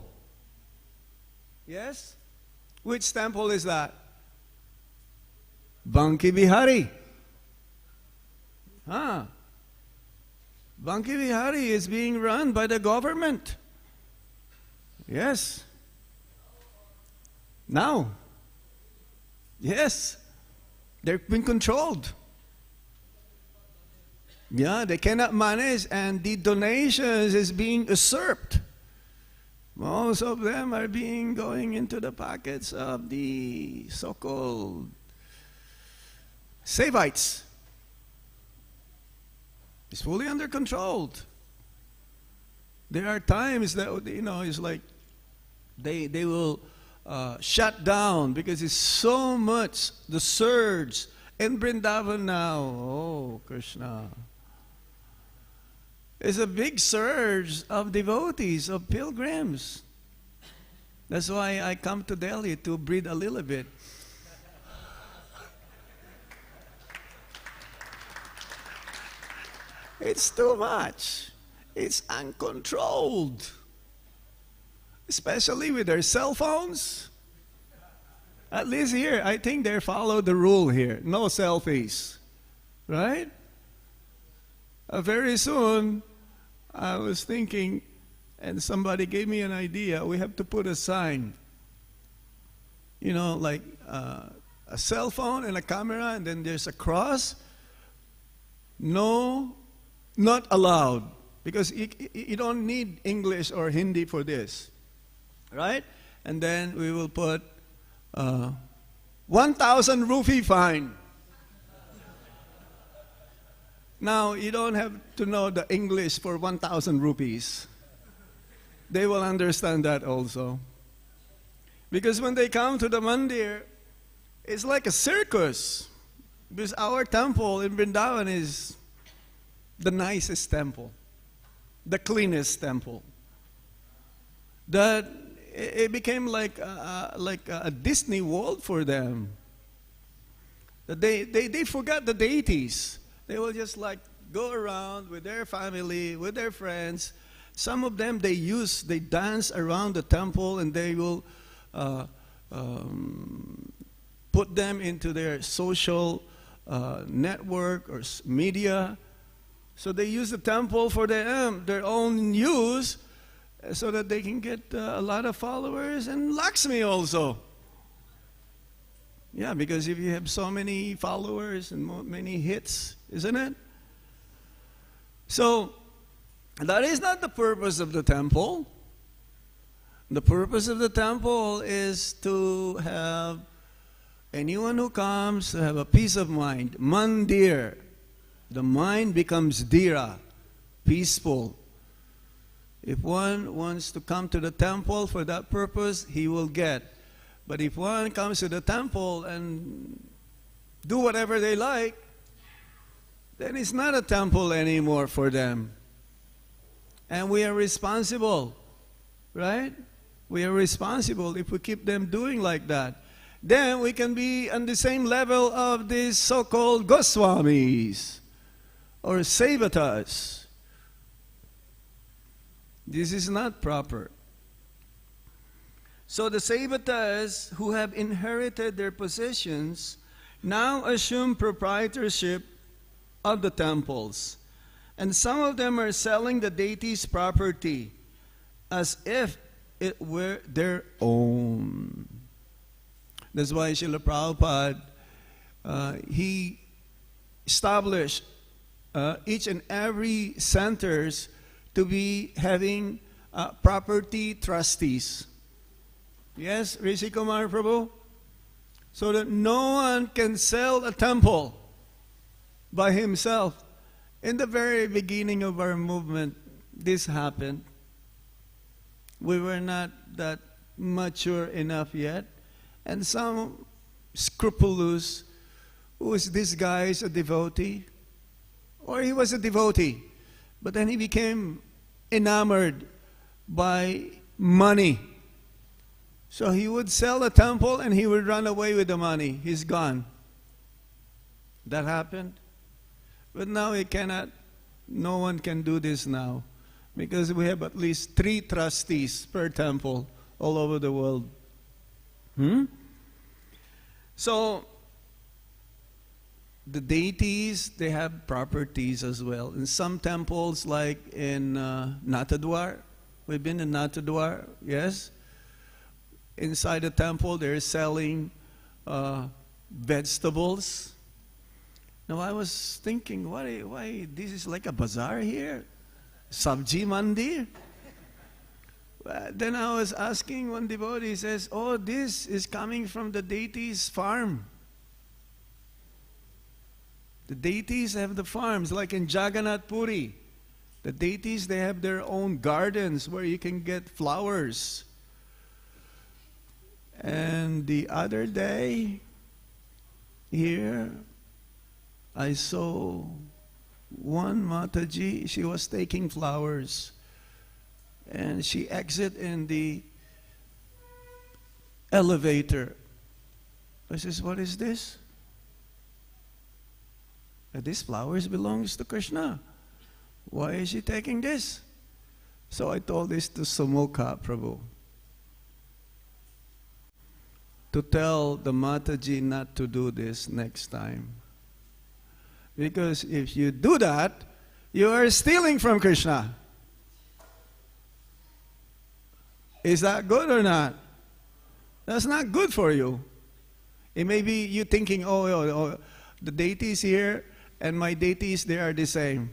Yes? Which temple is that? Banki Bihari. Banki Bihari is being run by the government. Yes. Now. Yes. They've been controlled. Yeah, they cannot manage, and the donations is being usurped. Most of them are going into the pockets of the so-called Savites. It's fully under control. There are times that, it's like they will shut down because it's so much, the surge in Vrindavan now. Oh, Krishna. It's a big surge of devotees, of pilgrims. That's why I come to Delhi, to breathe a little bit. It's too much. It's uncontrolled. Especially with their cell phones. At least here, I think they follow the rule here. No selfies. Right? Very soon, I was thinking, and somebody gave me an idea, we have to put a sign. Like a cell phone and a camera, and then there's a cross. No, not allowed. Because you don't need English or Hindi for this. Right? And then we will put 1,000 rupee fine. Now, you don't have to know the English for 1,000 rupees. They will understand that also. Because when they come to the Mandir, it's like a circus. Because our temple in Vrindavan is the nicest temple, the cleanest temple. That it became like a Disney world for them. That they forgot the deities. They will just like go around with their family, with their friends. Some of them they dance around the temple, and they will put them into their social network or media. So they use the temple for their own use, so that they can get a lot of followers, and Lakshmi also. Yeah, because if you have so many followers and many hits, isn't it? So, that is not the purpose of the temple. The purpose of the temple is to have anyone who comes to have a peace of mind. Mandir. The mind becomes dira, peaceful. If one wants to come to the temple for that purpose, he will get. But if one comes to the temple and do whatever they like, then it's not a temple anymore for them. And we are responsible, right? We are responsible if we keep them doing like that. Then we can be on the same level of these so-called Goswamis or Sevatas. This is not proper. So the Sevatas who have inherited their positions now assume proprietorship of the temples. And some of them are selling the deity's property as if it were their own. That's why Srila Prabhupada, he established each and every centers to be having property trustees. Yes, Rishi Kumar Prabhu? So that no one can sell a temple by himself. In the very beginning of our movement, this happened. We were not that mature enough yet. And some scrupulous, who is this guy, is a devotee? Or he was a devotee, but then he became enamored by money. So he would sell a temple and he would run away with the money. He's gone. That happened. But now he cannot, no one can do this now. because we have at least 3 trustees per temple all over the world. So, the deities, they have properties as well. In some temples, like in Natadwar, we've been in Natadwar, yes? Inside the temple, they're selling vegetables. Now, I was thinking, why this is like a bazaar here? Sabji Mandir? Then I was asking one devotee, he says, oh, this is coming from the deities' farm. The deities have the farms, like in Jagannath Puri. The deities, they have their own gardens where you can get flowers. And the other day, here, I saw one Mataji, she was taking flowers. And she exit in the elevator. I says, what is this? These flowers belongs to Krishna. Why is she taking this? So I told this to Sumukha Prabhu, to tell the Mataji not to do this next time. Because if you do that, you are stealing from Krishna. Is that good or not? That's not good for you. It may be you thinking, oh, the deities here and my deities, they are the same.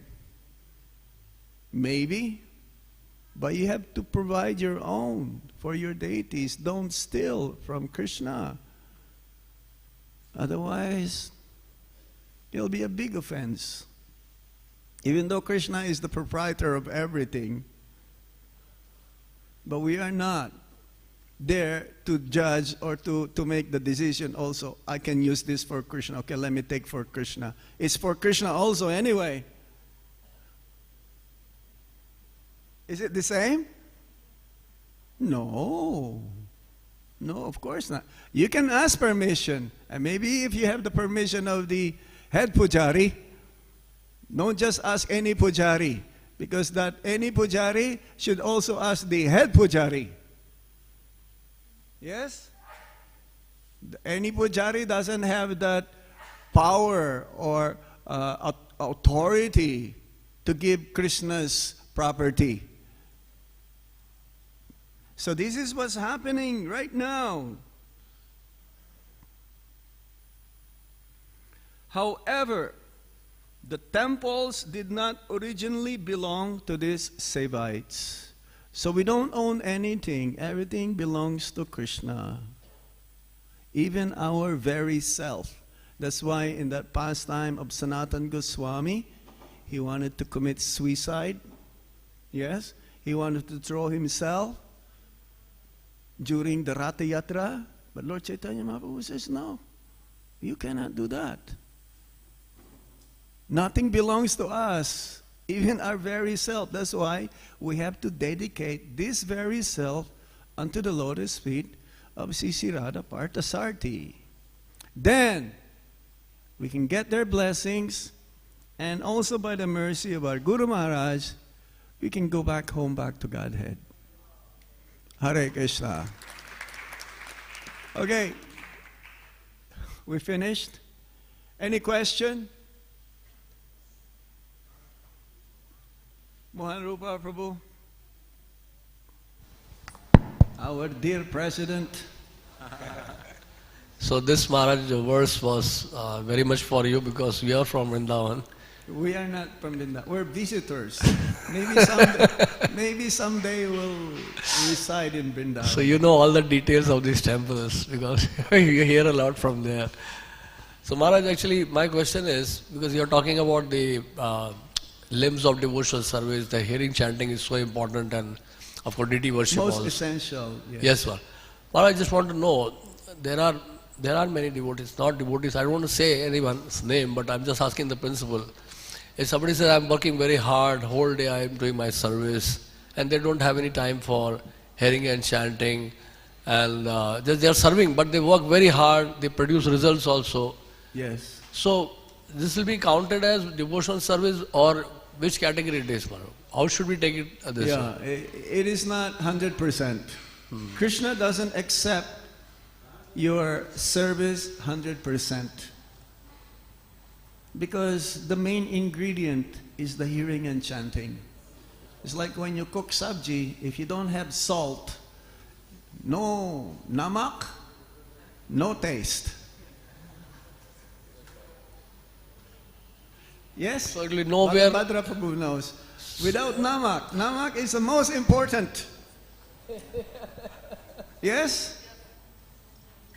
Maybe. But you have to provide your own for your deities. Don't steal from Krishna. Otherwise, it'll be a big offense. Even though Krishna is the proprietor of everything, but we are not there to judge or to make the decision also. I can use this for Krishna. Okay, let me take for Krishna. It's for Krishna also anyway. Is it the same? No. No, of course not. You can ask permission. And maybe if you have the permission of the head pujari, don't just ask any pujari. Because that any pujari should also ask the head pujari. Yes? Any pujari doesn't have that power or authority to give Krishna's property. So this is what's happening right now. However, the temples did not originally belong to these Sevites. So we don't own anything. Everything belongs to Krishna. Even our very self. That's why in that pastime of Sanatan Goswami, he wanted to commit suicide. Yes? He wanted to throw himself during the Ratha Yatra. But Lord Chaitanya Mahaprabhu says, no, you cannot do that. Nothing belongs to us, even our very self. That's why we have to dedicate this very self unto the lotus feet of Sisi Radha Parthasarthi. Then, we can get their blessings, and also by the mercy of our Guru Maharaj, we can go back home, back to Godhead. Hare Krishna. Okay, we finished. Any question? Mohan Rupa Prabhu, our dear President. So this Maharaj verse was very much for you because we are from Vrindavan. We are not from Vrindavan. We're visitors. Maybe someday we'll reside in Vrindavan. So you know all the details of these temples because you hear a lot from there. So Maharaj, actually my question is, because you are talking about the limbs of devotional service, the hearing chanting is so important, and of course deity worship most also. essential. Yes. Yes, sir. But I just want to know, there are many devotees, not devotees, I don't want to say anyone's name, but I'm just asking the principle. If somebody says, I'm working very hard, whole day I'm doing my service, and they don't have any time for hearing and chanting, and they are serving, but they work very hard, they produce results also. Yes. So, this will be counted as devotional service, or which category it is, Maharaj? How should we take it this Yeah, way? it is not 100%. Krishna doesn't accept your service 100%. Because the main ingredient is the hearing and chanting. It's like when you cook sabji, if you don't have salt, no namak, no taste. Yes? Certainly nowhere. Bhadra Prabhu knows. Without namak, namak is the most important. Yes?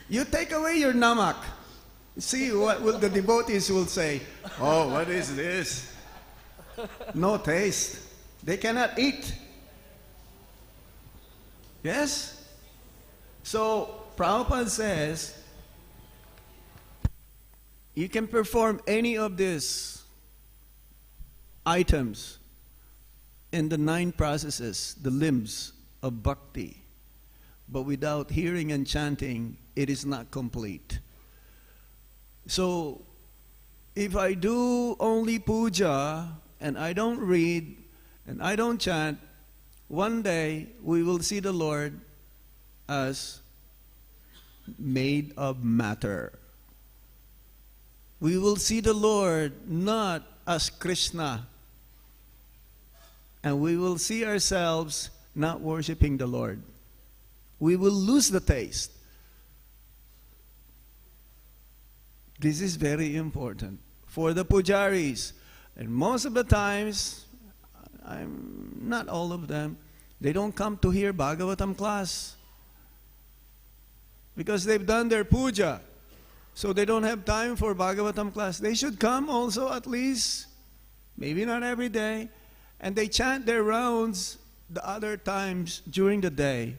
You take away your namak. See what will the devotees will say. Oh, what is this? No taste. They cannot eat. Yes? So, Prabhupada says, you can perform any of these items in the 9 processes, the limbs of bhakti. But without hearing and chanting, it is not complete. So, if I do only puja and I don't read and I don't chant, one day we will see the Lord as made of matter. We will see the Lord not as Krishna. And we will see ourselves not worshiping the Lord. We will lose the taste. This is very important for the pujaris. And most of the times, not all of them, they don't come to hear Bhagavatam class. Because they've done their puja. So they don't have time for Bhagavatam class. They should come also at least, maybe not every day. And they chant their rounds the other times during the day.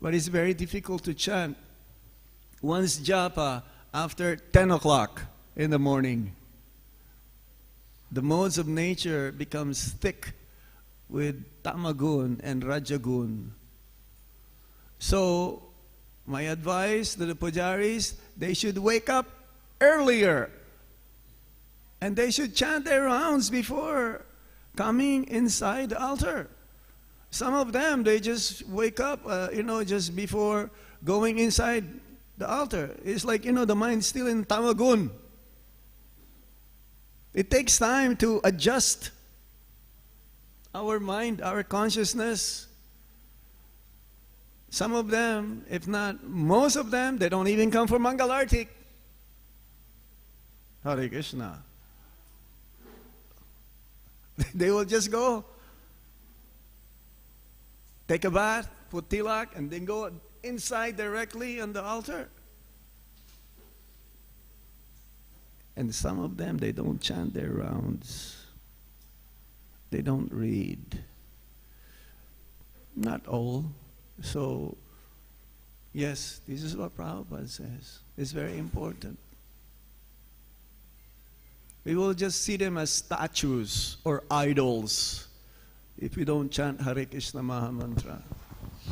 But it's very difficult to chant once japa after 10 o'clock in the morning. The modes of nature becomes thick with tamagun and rajagun. So, my advice to the pujaris, they should wake up earlier. And they should chant their rounds before coming inside the altar. Some of them, they just wake up, just before going inside the altar. It's like, the mind's still in tamagun. It takes time to adjust our mind, our consciousness. Some of them, if not most of them, they don't even come for Mangalartik. Hare Krishna. They will just go, take a bath, put tilak, and then go inside directly on the altar. And some of them, they don't chant their rounds. They don't read. Not all. So, yes, this is what Prabhupada says. It's very important. We will just see them as statues or idols if we don't chant Hare Krishna Maha Mantra.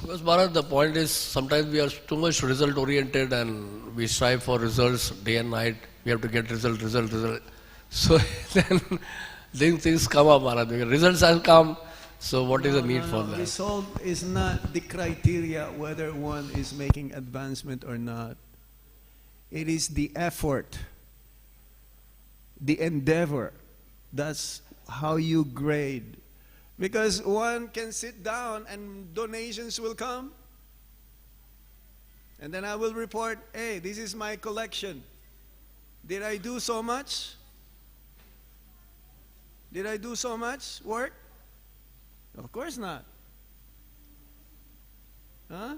Because Maharaj, the point is sometimes we are too much result oriented and we strive for results day and night. We have to get result. So then things come up, Maharaj. Because results have come. So what is the need for that? Result is not the criteria whether one is making advancement or not. It is the effort, the endeavor. That's how you grade. Because one can sit down and donations will come. And then I will report, hey, this is my collection. Did I do so much? Did I do so much work? Of course not. Huh?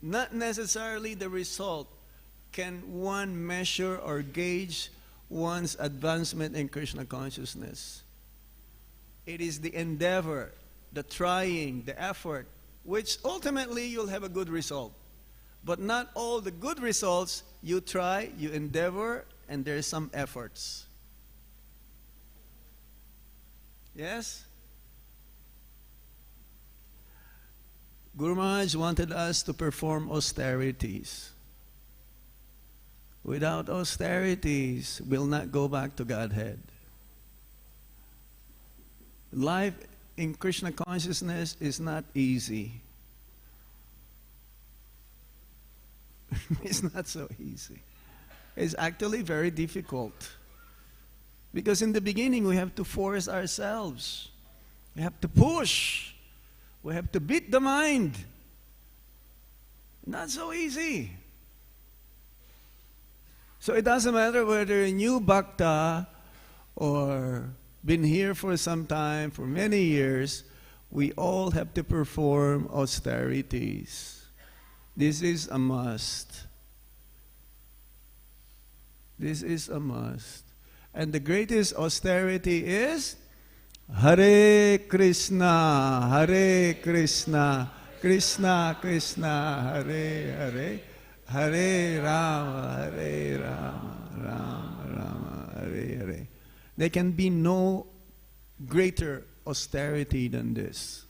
Not necessarily the result can one measure or gauge one's advancement in Krishna consciousness. It is the endeavor, the trying, the effort, which ultimately you'll have a good result. But not all the good results, you try, you endeavor, and there's some efforts. Yes? Guru Maharaj wanted us to perform austerities. Without austerities, we'll not go back to Godhead. life in Krishna consciousness is not easy. It's not so easy. It's actually very difficult. Because in the beginning, we have to force ourselves. We have to push. We have to beat the mind. Not so easy. So it doesn't matter whether a new bhakta or been here for some time, for many years, we all have to perform austerities. This is a must. This is a must. And the greatest austerity is Hare Krishna, Hare Krishna, Krishna Krishna, Hare Hare, Hare Rama, Hare Rama, Rama Rama, Hare Hare. There can be no greater austerity than this.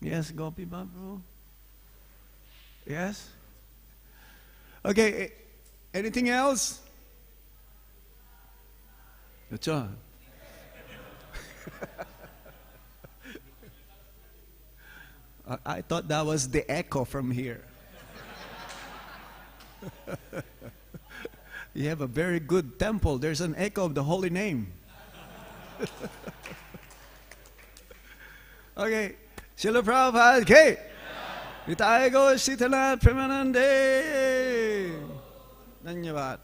Yes, Gopi Babu? Yes? Okay, anything else? Acha. I thought that was the echo from here. You have a very good temple. There's an echo of the holy name. Okay. Srila Prabhupada Ki. Nitaya Go Sitanath Premanande. Dhanyavad.